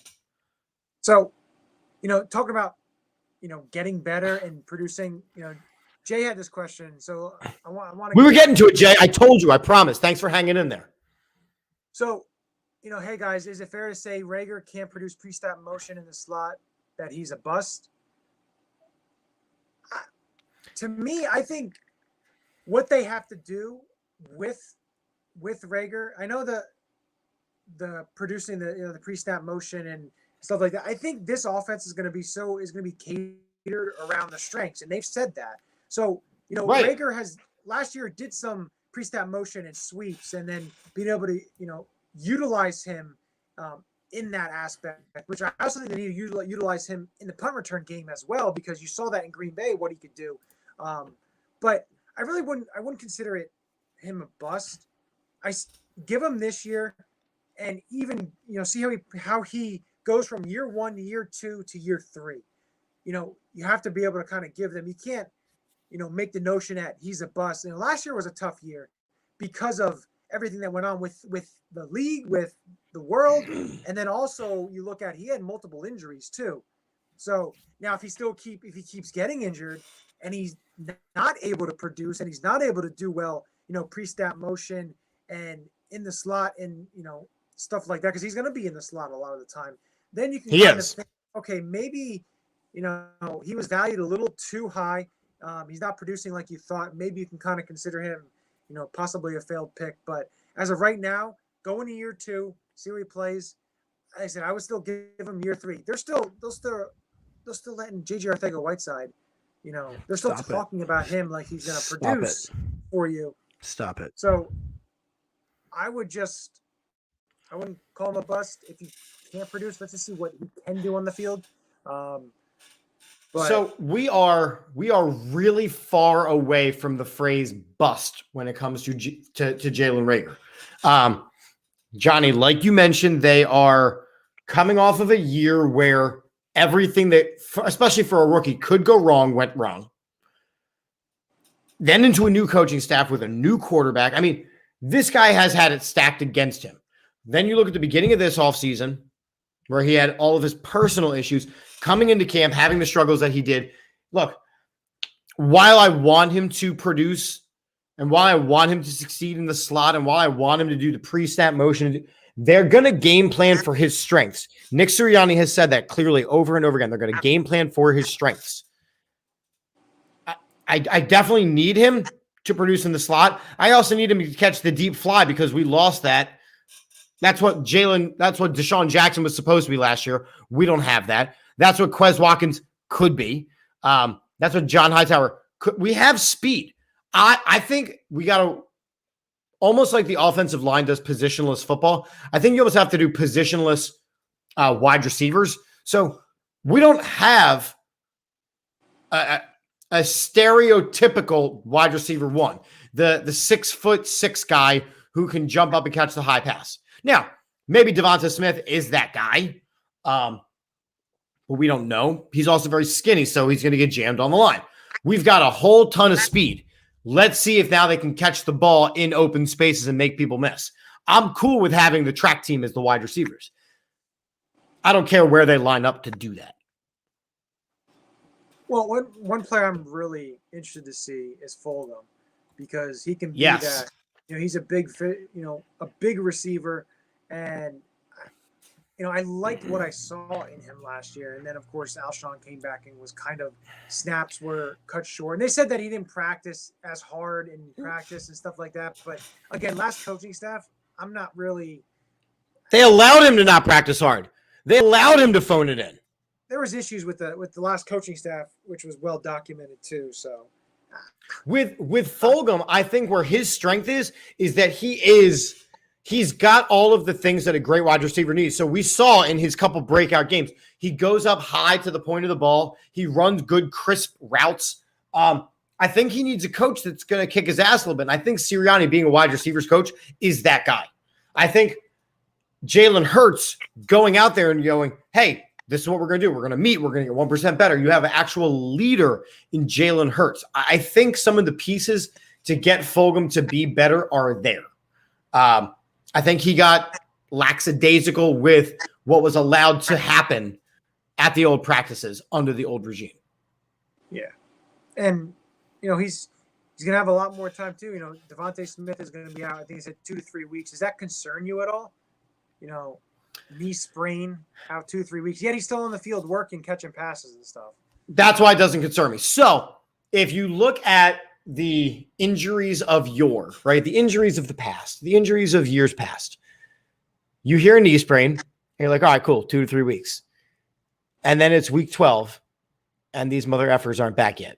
So, talking about, getting better and producing, Jay had this question. So I want to. We were getting to it, Jay. I told you. I promised. Thanks for hanging in there. So, hey guys, is it fair to say Reagor can't produce pre-snap motion in the slot, that he's a bust? To me, I think what they have to do with Reagor, I know the producing the pre-snap motion and stuff like that. I think this offense is going to be catered around the strengths, and they've said that. So, right. Reagor has last year did some pre-snap motion and sweeps, and then being able to, utilize him in that aspect, which I also think they need to utilize him in the punt return game as well, because you saw that in Green Bay, what he could do. But I really wouldn't consider him a bust. I give him this year, and even see how he goes from year 1 to year 2 to year 3. you have to be able to kind of give them. You can't, make the notion that he's a bust. Last year was a tough year because of everything that went on with the league, with the world, and then also you look at he had multiple injuries too. So now if he keeps getting injured and he's not able to produce and he's not able to do well, pre-snap motion and in the slot and stuff like that, because he's going to be in the slot a lot of the time, then you can think, okay, maybe he was valued a little too high. He's not producing like you thought. Maybe you can kind of consider him possibly a failed pick. But as of right now, go into year 2, see where he plays. Like I said, I would still give him year 3. They're still letting JJ Arcega-Whiteside, they're still talking about him like he's going to produce for you. Stop it. So I wouldn't call him a bust. If he can't produce, let's just see what he can do on the field. So we are really far away from the phrase bust when it comes to Jalen Reagor. Johnny, like you mentioned, they are coming off of a year where everything that, especially for a rookie, could go wrong, went wrong. Then into a new coaching staff with a new quarterback. I mean, this guy has had it stacked against him. Then you look at the beginning of this offseason where he had all of his personal issues, coming into camp, having the struggles that he did. Look, while I want him to produce and while I want him to succeed in the slot and while I want him to do the pre-snap motion, they're going to game plan for his strengths. Nick Sirianni has said that clearly over and over again. They're going to game plan for his strengths. I definitely need him to produce in the slot. I also need him to catch the deep fly because we lost that. That's what Deshaun Jackson was supposed to be last year. We don't have that. That's what Quez Watkins could be. That's what John Hightower could. We have speed. I think we got to, almost like the offensive line does positionless football, I think you almost have to do positionless wide receivers. So we don't have a stereotypical wide receiver one, the 6'6" guy who can jump up and catch the high pass. Now, maybe Devonta Smith is that guy, but we don't know. He's also very skinny, so he's going to get jammed on the line. We've got a whole ton of speed. Let's see if now they can catch the ball in open spaces and make people miss. I'm cool with having the track team as the wide receivers. I don't care where they line up to do that. Well, one player I'm really interested to see is Fulgham because he can be that. He's a big receiver, and I liked what I saw in him last year. And then, of course, Alshon came back and was kind of snaps were cut short. And they said that he didn't practice as hard in practice and stuff like that. But again, last coaching staff, I'm not really. They allowed him to not practice hard. They allowed him to phone it in. There was issues with the last coaching staff, which was well documented too. So with Fulgham, I think where his strength is that he's got all of the things that a great wide receiver needs. So we saw in his couple breakout games, he goes up high to the point of the ball. He runs good, crisp routes. I think he needs a coach that's going to kick his ass a little bit. And I think Sirianni, being a wide receivers coach, is that guy. I think Jalen Hurts going out there and going, hey, this is what we're going to do. We're going to meet. We're going to get 1% better. You have an actual leader in Jalen Hurts. I think some of the pieces to get Fulgham to be better are there. I think he got lackadaisical with what was allowed to happen at the old practices under the old regime. Yeah. And, he's going to have a lot more time too. Devontae Smith is going to be out, I think he said 2 to 3 weeks. Does that concern you at all? Knee sprain, out 2 to 3 weeks. Yet he's still on the field working, catching passes and stuff. That's why it doesn't concern me. So if you look at the injuries of yore, right? The injuries of the past, the injuries of years past. You hear a knee sprain, and you're like, all right, cool, 2 to 3 weeks. And then it's week 12, and these mother effers aren't back yet.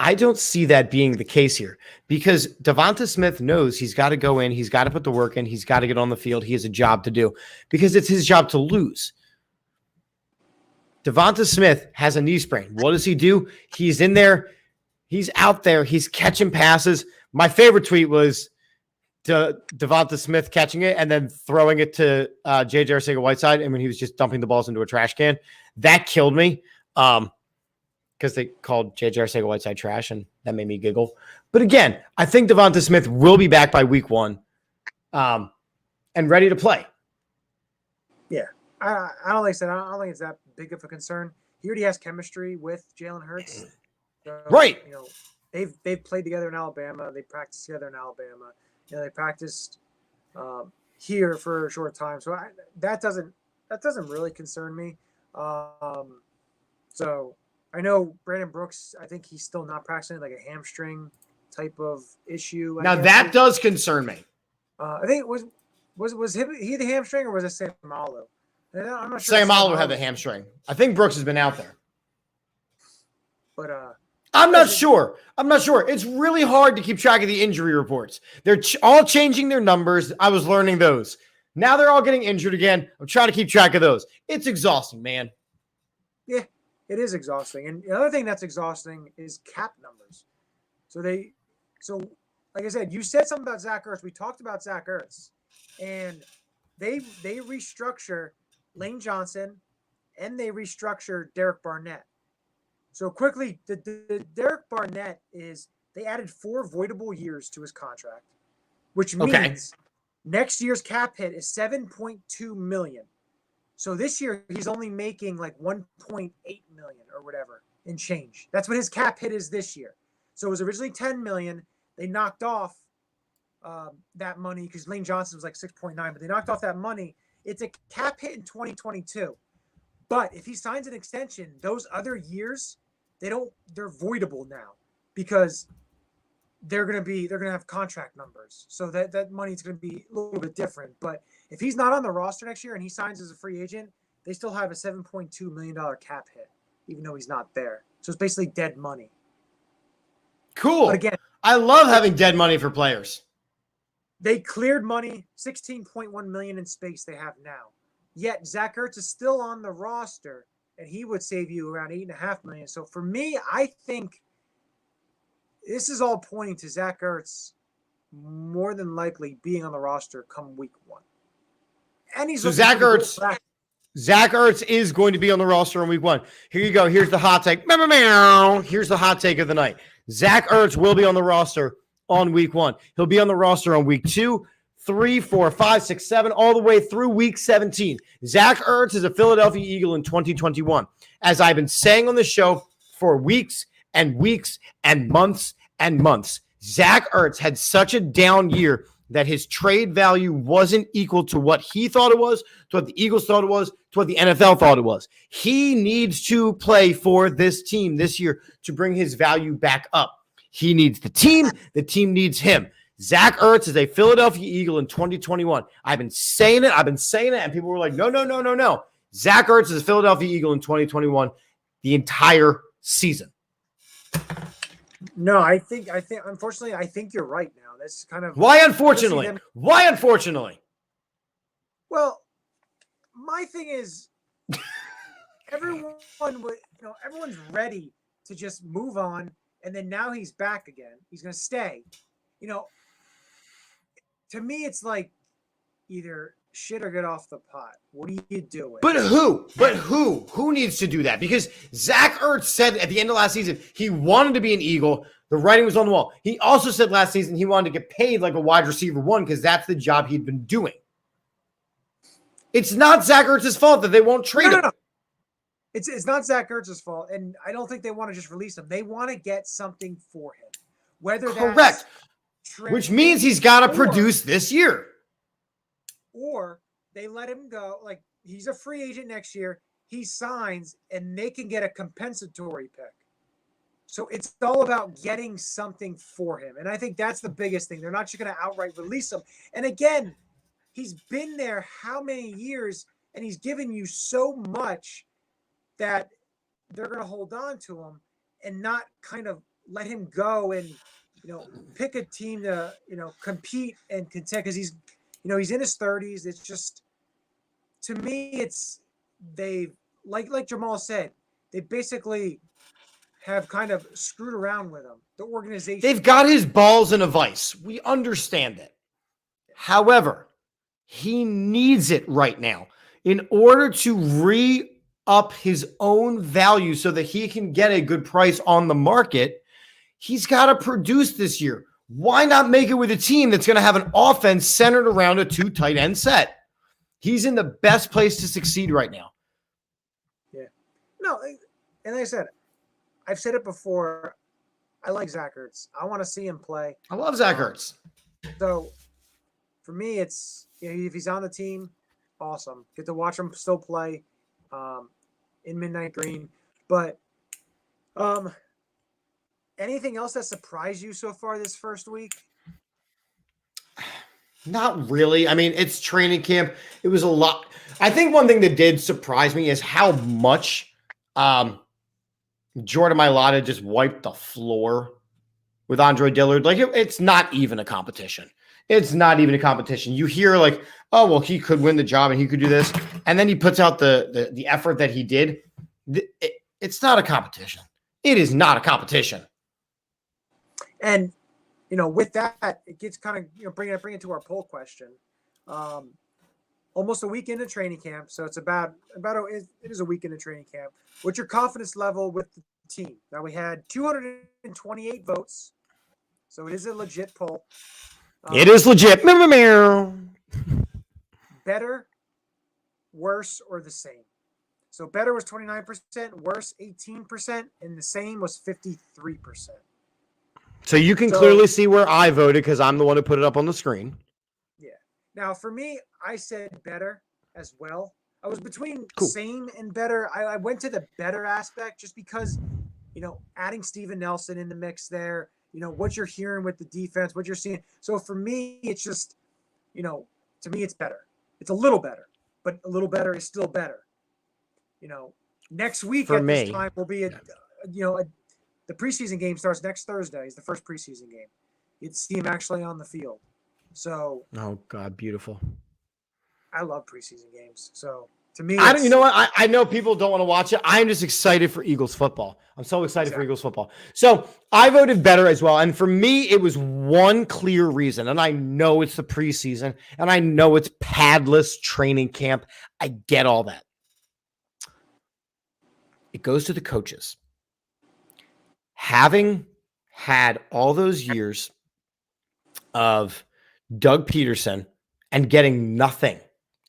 I don't see that being the case here because Devonta Smith knows he's got to go in, he's got to put the work in, he's got to get on the field. He has a job to do because it's his job to lose. Devonta Smith has a knee sprain. What does he do? He's in there. He's out there. He's catching passes. My favorite tweet was Devonta Smith catching it and then throwing it to J.J. Arcega-Whiteside, and when he was just dumping the balls into a trash can. That killed me. Because they called J.J. Arcega-Whiteside trash, and that made me giggle. But again, I think Devonta Smith will be back by week 1 and ready to play. Yeah. I don't think so. I don't think it's that big of a concern. He already has chemistry with Jalen Hurts. So, Right. You know, they've played together in Alabama. They practiced together in Alabama. You know, they practiced here for a short time. So that doesn't really concern me. So I know Brandon Brooks, I think he's still not practicing, like a hamstring type of issue. Now that does concern me. I think it was he the hamstring, or was it Samalo? I'm not sure. Samalo had the hamstring. I think Brooks has been out there. But I'm not sure. It's really hard to keep track of the injury reports. They're all changing their numbers. I was learning those. Now they're all getting injured again. I'm trying to keep track of those. It's exhausting, man. Yeah, it is exhausting. And the other thing that's exhausting is cap numbers. So like I said, you said something about Zach Ertz. We talked about Zach Ertz. And they restructure Lane Johnson and they restructure Derek Barnett. So quickly, the Derek Barnett they added 4 voidable years to his contract, which means next year's cap hit is $7.2 million. So this year he's only making like $1.8 million or whatever in change. That's what his cap hit is this year. So it was originally $10 million. They knocked off that money because Lane Johnson was like 6.9, but they knocked off that money. It's a cap hit in 2022. But if he signs an extension, those other years, they're voidable now because they're gonna have contract numbers. So that money's gonna be a little bit different. But if he's not on the roster next year and he signs as a free agent, they still have a $7.2 million cap hit, even though he's not there. So it's basically dead money. Cool. But again, I love having dead money for players. They cleared money, $16.1 million in space they have now. Yet Zach Ertz is still on the roster, and he would save you around $8.5 million. So for me, I think this is all pointing to Zach Ertz more than likely being on the roster come week 1. And he's Zach Ertz is going to be on the roster in week 1. Here you go. Here's the hot take. Here's the hot take of the night. Zach Ertz will be on the roster on week 1. He'll be on the roster on week 2, 3, 4, 5, 6, 7, all the way through week 17. Zach Ertz is a Philadelphia Eagle in 2021. As I've been saying on the show for weeks and weeks and months and months, Zach Ertz had such a down year that his trade value wasn't equal to what he thought it was, to what the Eagles thought it was, to what the NFL thought it was. He needs to play for this team this year to bring his value back up. He needs the team needs him. Zach Ertz is a Philadelphia Eagle in 2021. I've been saying it, and people were like, no. Zach Ertz is a Philadelphia Eagle in 2021 the entire season. No, I think unfortunately, I think you're right now. That's kind of why unfortunately. Well, my thing is everyone's ready to just move on, and then now he's back again. He's going to stay. To me, it's like either shit or get off the pot. What are you doing? But who needs to do that? Because Zach Ertz said at the end of last season he wanted to be an Eagle. The writing was on the wall. He also said last season he wanted to get paid like a wide receiver 1 because that's the job he'd been doing. It's not Zach Ertz's fault that they won't trade him. No. It's not Zach Ertz's fault, and I don't think they want to just release him. They want to get something for him. Whether correct, which means he's got to produce this year. Or they let him go. Like, he's a free agent next year. He signs, and they can get a compensatory pick. So it's all about getting something for him. And I think that's the biggest thing. They're not just going to outright release him. And again, he's been there how many years, and he's given you so much that they're going to hold on to him and not kind of let him go and, pick a team to, compete and contend. Because he's in his 30s. It's just, to me, they've, like Jamaal said, they basically have kind of screwed around with him. The organization. They've got his balls in a vice. We understand it. However, he needs it right now in order to up his own value so that he can get a good price on the market, he's got to produce this year. Why not make it with a team that's going to have an offense centered around a 2 tight end set? He's in the best place to succeed right now. Yeah. No, and like I said, I've said it before. I like Zach Ertz. I want to see him play. I love Zach Ertz. So for me, it's, if he's on the team, awesome. Get to watch him still play in Midnight Green. But anything else that surprised you so far this first week? Not really. I mean, it's training camp. It was a lot. I think one thing that did surprise me is how much Jordan Mailata just wiped the floor with Andre Dillard. Like, it's not even a competition. It's not even a competition. You hear like, oh, well, he could win the job and he could do this. And then he puts out the effort that he did. It's not a competition. It is not a competition. And, with that, it gets kind of, bring it to our poll question. Almost a week into training camp. So it's it is a week into training camp. What's your confidence level with the team? Now, we had 228 votes. So it is a legit poll. It is legit. Better, worse, or the same? So better was 29%, worse 18%, and the same was 53%. So you can clearly see where I voted because I'm the one who put it up on the screen. Yeah. Now, for me, I said better as well. I was between Cool. same and better. I went to the better aspect just because, adding Steven Nelson in the mix there, what you're hearing with the defense, what you're seeing. So for me, it's just, to me, it's better. It's a little better, but a little better is still better. Next week For at me, this time will be the preseason game starts next Thursday. Is the first preseason game. You'd see him actually on the field. So, oh God, beautiful. I love preseason games. So to me, I don't. You know what? I know people don't want to watch it. I'm just excited for Eagles football. I'm so excited for Eagles football. So I voted better as well. And for me, it was one clear reason. And I know it's the preseason, and I know it's padless training camp. I get all that. It goes to the coaches. Having had all those years of Doug Peterson and getting nothing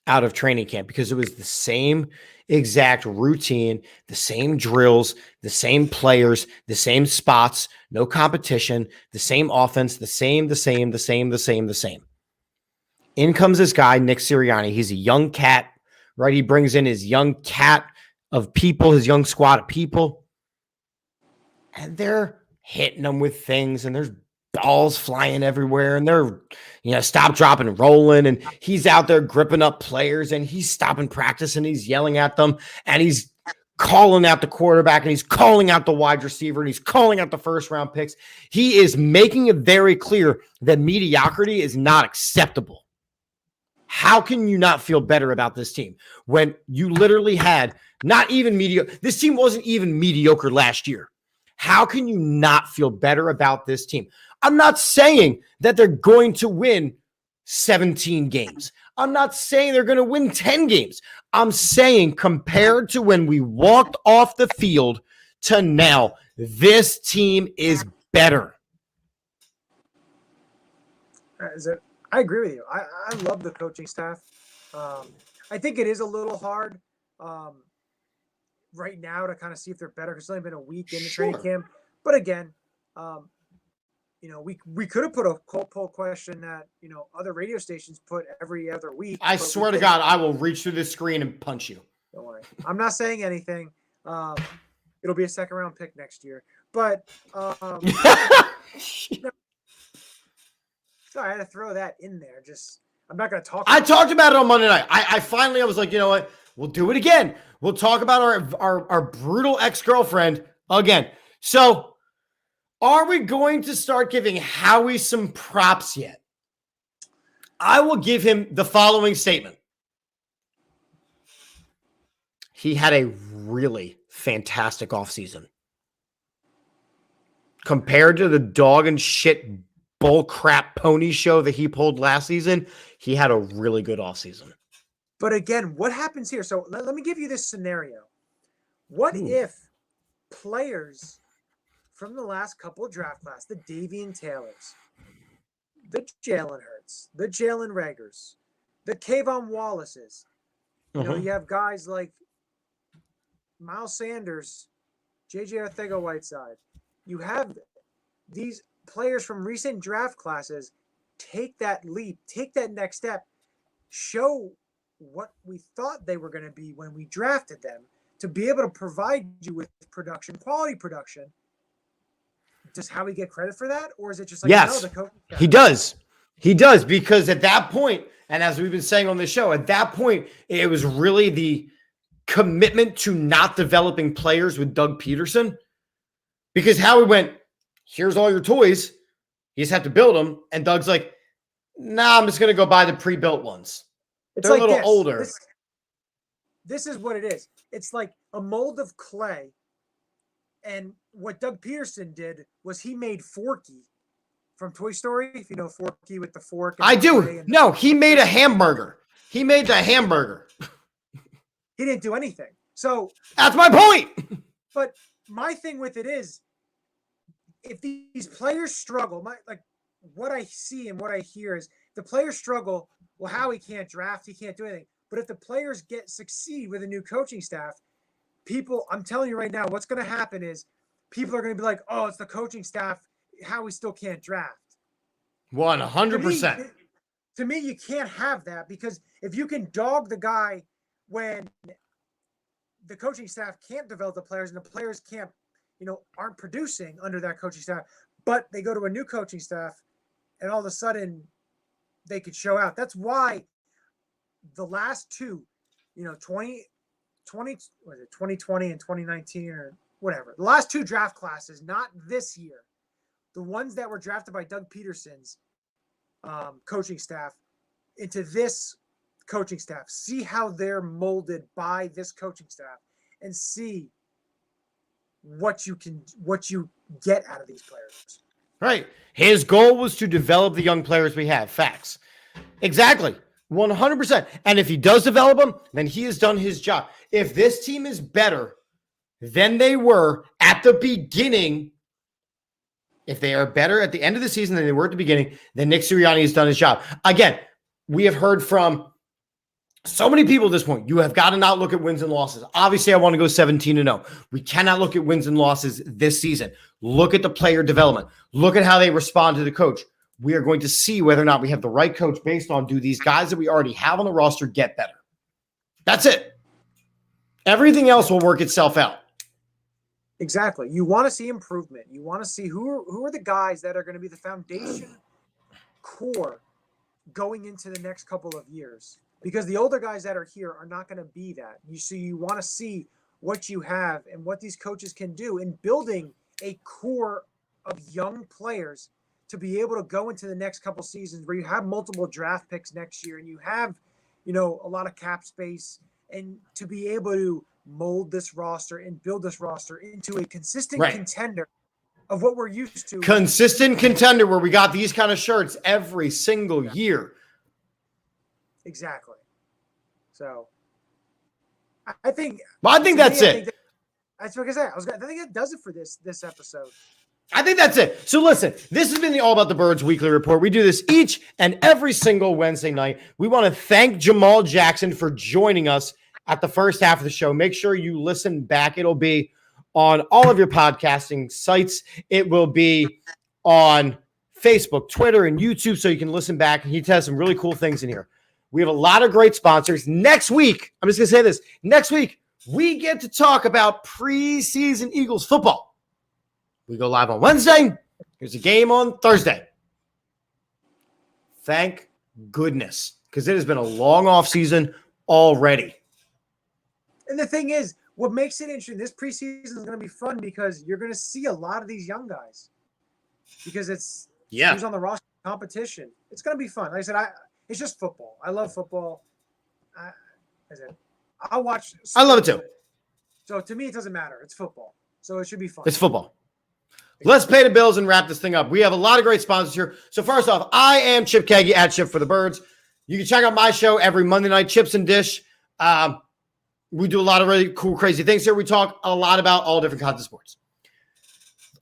out of training camp because it was the same exact routine, the same drills, the same players, the same spots, no competition, the same offense, the same. In comes this guy, Nick Sirianni. He's a young cat, right? He brings in his young cat of people, his young squad of people. And they're hitting them with things, and there's balls flying everywhere, and they're, stop, drop, and rolling. And he's out there gripping up players, and he's stopping practice, and he's yelling at them, and he's calling out the quarterback, and he's calling out the wide receiver, and he's calling out the first round picks. He is making it very clear that mediocrity is not acceptable. How can you not feel better about this team when you literally had not even mediocre? This team wasn't even mediocre last year. How can you not feel better about this team? I'm not saying that they're going to win 17 games. I'm not saying they're going to win 10 games. I'm saying compared to when we walked off the field to now, this team is better. I agree with you. I love the coaching staff. I think it is a little hard right now to kind of see if they're better because it's only been a week in the training camp. But again, we could have put a poll question that, other radio stations put every other week. I swear to God, I will reach through this screen and punch you. Don't worry. I'm not saying anything. It'll be a second round pick next year. But sorry, I had to throw that in there. I'm not going to talk. I talked about it on Monday night. I finally was like, you know what? We'll do it again. We'll talk about our brutal ex-girlfriend again. So are we going to start giving Howie some props yet? I will give him the following statement. He had a really fantastic offseason. Compared to the dog and shit bull crap pony show that he pulled last season, he had a really good offseason. But again, what happens here? So let me give you this scenario. What if players from the last couple of draft class, the Davian Taylors, the Jalen Hurts, the Jalen Ragers, the Kayvon Wallaces, you know, you have guys like Miles Sanders, JJ Arcega-Whiteside. You have these players from recent draft classes take that leap, take that next step, show what we thought they were going to be when we drafted them, to be able to provide you with production, quality production. Does Howie get credit for that? Or is it just like, yes, no, the coach? He does. He does, because at that point, and as we've been saying on this show, at that point, it was really the commitment to not developing players with Doug Peterson, because Howie went, here's all your toys. You just have to build them. And Doug's like, nah, I'm just going to go buy the pre-built ones. They're like a little older. This is what it is. It's like a mold of clay. And what Doug Peterson did was he made Forky from Toy Story. If you know Forky with the fork. I do. No, he made a hamburger. He made the hamburger. He didn't do anything. So that's my point. But my thing with it is, if these players struggle, like what I see and what I hear is the players struggle. Well, Howie can't draft. He can't do anything. But if the players succeed with a new coaching staff, people, I'm telling you right now, what's going to happen is people are going to be like, oh, it's the coaching staff. Howie still can't draft. 100%. To me, you can't have that, because if you can dog the guy when the coaching staff can't develop the players and the players can't, aren't producing under that coaching staff, but they go to a new coaching staff and all of a sudden they could show out. That's why the last two, 2020 and 2019 or whatever, the last two draft classes, not this year, the ones that were drafted by Doug Peterson's coaching staff into this coaching staff, see how they're molded by this coaching staff and see what you get out of these players. Right. His goal was to develop the young players we have. Facts. Exactly. 100%. And if he does develop them, then he has done his job. If this team is better than they were at the beginning, if they are better at the end of the season than they were at the beginning, then Nick Sirianni has done his job. Again, we have heard from so many people at this point. You have got to not look at wins and losses. Obviously, I want to go 17-0. We cannot look at wins and losses this season. Look at the player development. Look at how they respond to the coach. We are going to see whether or not we have the right coach based on, do these guys that we already have on the roster get better? That's it. Everything else will work itself out. Exactly. You want to see improvement. You want to see who are the guys that are going to be the foundation core going into the next couple of years. Because the older guys that are here are not going to be that. You want to see what you have and what these coaches can do in building a core of young players to be able to go into the next couple seasons where you have multiple draft picks next year and you have, a lot of cap space, and to be able to mold this roster and build this roster into a consistent contender of what we're used to. Consistent contender where we got these kind of shirts every single year. Exactly. So I think. Well, I think that's it. That's what I said. I think that does it for this episode. I think that's it. So listen, this has been the All About the Birds weekly report. We do this each and every single Wednesday night. We want to thank Jamaal Jackson for joining us at the first half of the show. Make sure you listen back. It'll be on all of your podcasting sites. It will be on Facebook, Twitter, and YouTube, so you can listen back. He has some really cool things in here. We have a lot of great sponsors. Next week, I'm just going to say this. Next week, we get to talk about preseason Eagles football. We go live on Wednesday. There's a game on Thursday. Thank goodness, because it has been a long offseason already. And the thing is, what makes it interesting, this preseason is going to be fun because you're going to see a lot of these young guys. Because it's who's on the roster competition. It's going to be fun. Like I said, it's just football. I love football. I'll watch. I love it too. So to me, it doesn't matter. It's football. So it should be fun. It's football. Let's pay the bills and wrap this thing up. We have a lot of great sponsors here. So first off, I am Chip Kagi at Chip for the Birds. You can check out my show every Monday night, Chips and Dish. We do a lot of really cool, crazy things here. We talk a lot about all different kinds of sports.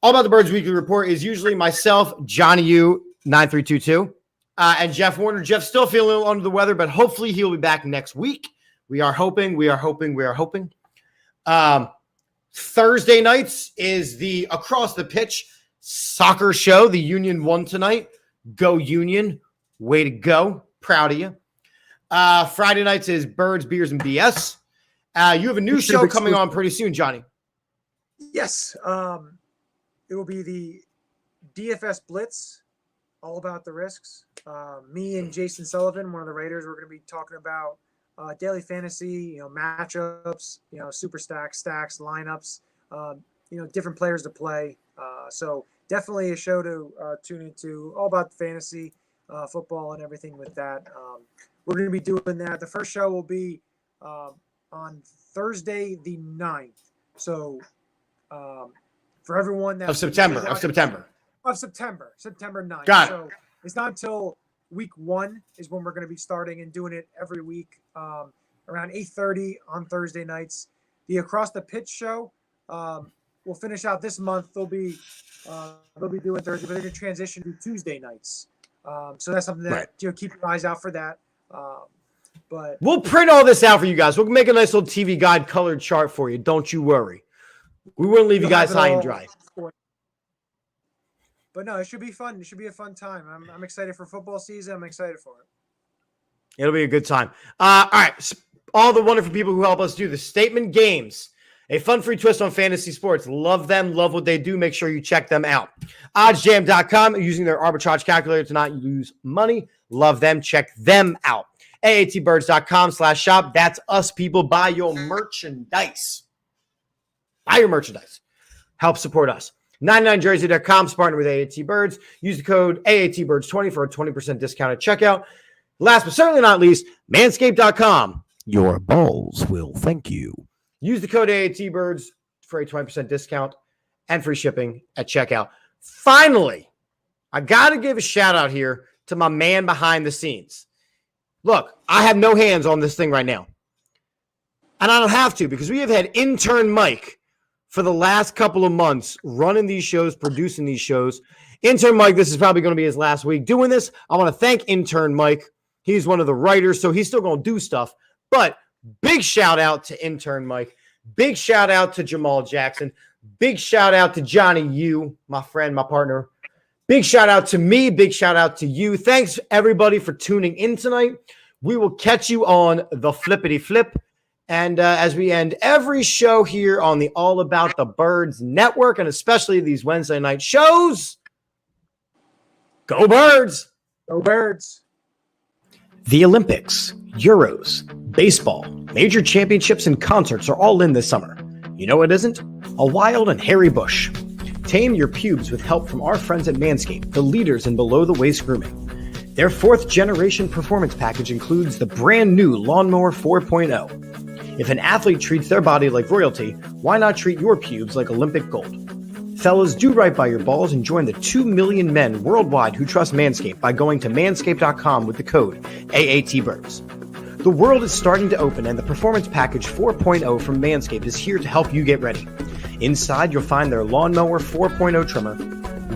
All About the Birds Weekly Report is usually myself, Johnny U, 9322, and Jeff Warner. Jeff's still feeling a little under the weather, but hopefully he'll be back next week. We are hoping. Thursday nights is the Across the Pitch soccer show. The Union won tonight. Go Union. Way to go. Proud of you. Friday nights is Birds, Beers, and BS. You have a new show coming on pretty soon, Johnny. Yes. It will be the DFS Blitz, all about the risks. Me and Jason Sullivan, one of the writers, we're going to be talking about daily fantasy, matchups, super stacks, lineups, different players to play. So definitely a show to tune into, all about fantasy, football, and everything with that. We're going to be doing that. The first show will be on Thursday the 9th. So for everyone that September 9th. Got it. So it's not until week 1 is when we're going to be starting and doing it every week around 8:30 on Thursday nights. The Across the Pitch show will finish out this month. They'll be doing Thursday, but they're going to transition to Tuesday nights. So that's something that keep your eyes out for that. But we'll print all this out for you guys. We'll make a nice little TV guide colored chart for you. Don't you worry. We wouldn't leave you guys high and dry. But no, it should be fun. It should be a fun time. I'm excited for football season. I'm excited for it. It'll be a good time. All right. All the wonderful people who help us do the Statement Games, a fun free twist on fantasy sports. Love them. Love what they do. Make sure you check them out. OddsJam.com, using their arbitrage calculator to not lose money. Love them. Check them out. AATBirds.com/shop. That's us, people. Buy your merchandise. Buy your merchandise. Help support us. 99jersey.com, partner with AAT Birds. Use the code AATBirds20 for a 20% discount at checkout. Last but certainly not least, manscaped.com. Your balls will thank you. Use the code AATBirds for a 20% discount and free shipping at checkout. Finally, I got to give a shout out here to my man behind the scenes. Look, I have no hands on this thing right now. And I don't have to, because we have had intern Mike for the last couple of months running these shows, producing these shows. Intern Mike, this is probably going to be his last week doing this. I want to thank intern Mike. He's one of the writers, so he's still going to do stuff. But big shout out to intern Mike. Big shout out to Jamaal Jackson. Big shout out to Johnny U, my friend, my partner. Big shout out to me. Big shout out to you. Thanks, everybody, for tuning in tonight. We will catch you on the Flippity Flip. And as we end every show here on the All About the Birds Network, and especially these Wednesday night shows, go Birds! Go Birds! The Olympics, Euros, baseball, major championships, and concerts are all in this summer. You know what isn't? A wild and hairy bush. Tame your pubes with help from our friends at Manscaped, the leaders in below-the-waist grooming. Their 4th-generation performance package includes the brand new Lawnmower 4.0. If an athlete treats their body like royalty, why not treat your pubes like Olympic gold? Fellas, do right by your balls and join the 2 million men worldwide who trust Manscaped by going to manscaped.com with the code AATBirds. The world is starting to open, and the Performance Package 4.0 from Manscaped is here to help you get ready. Inside, you'll find their Lawnmower 4.0 trimmer,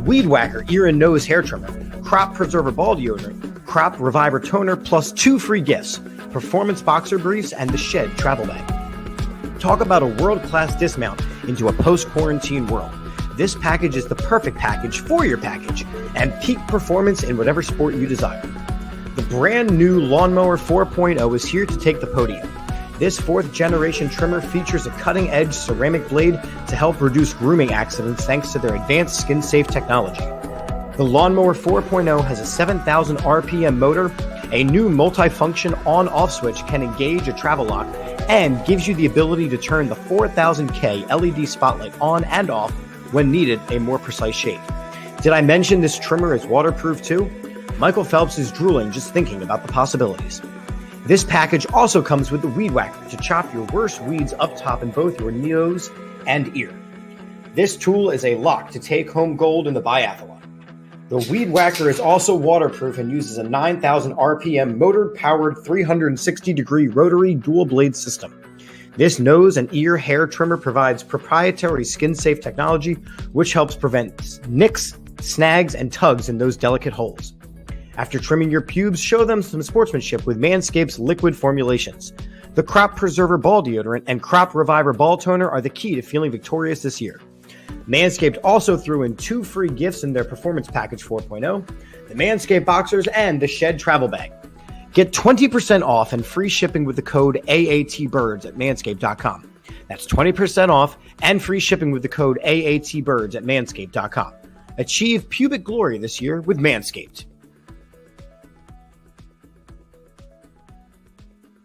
Weed Whacker ear and nose hair trimmer, Crop Preserver ball deodorant, Crop Reviver toner, plus 2 free gifts, Performance Boxer Briefs, and the Shed travel bag. Talk about a world-class dismount into a post-quarantine world. This package is the perfect package for your package and peak performance in whatever sport you desire. The brand new Lawnmower 4.0 is here to take the podium. This 4th-generation trimmer features a cutting-edge ceramic blade to help reduce grooming accidents thanks to their advanced skin-safe technology. The Lawnmower 4.0 has a 7,000 RPM motor, a new multi-function on-off switch can engage a travel lock, and gives you the ability to turn the 4000K LED spotlight on and off when needed a more precise shave. Did I mention this trimmer is waterproof too? Michael Phelps is drooling just thinking about the possibilities. This package also comes with the Weed Whacker to chop your worst weeds up top in both your nose and ear. This tool is a lock to take home gold in the biathlon. The Weed Whacker is also waterproof and uses a 9,000 RPM motor-powered 360-degree rotary dual-blade system. This nose and ear hair trimmer provides proprietary skin-safe technology, which helps prevent nicks, snags, and tugs in those delicate holes. After trimming your pubes, show them some sportsmanship with Manscaped's liquid formulations. The Crop Preserver Ball Deodorant and Crop Reviver Ball Toner are the key to feeling victorious this year. Manscaped also threw in 2 free gifts in their Performance Package 4.0, the Manscaped Boxers and the Shed Travel Bag. Get 20% off and free shipping with the code AATBirds at manscaped.com. That's 20% off and free shipping with the code AATBirds at manscaped.com. Achieve pubic glory this year with Manscaped.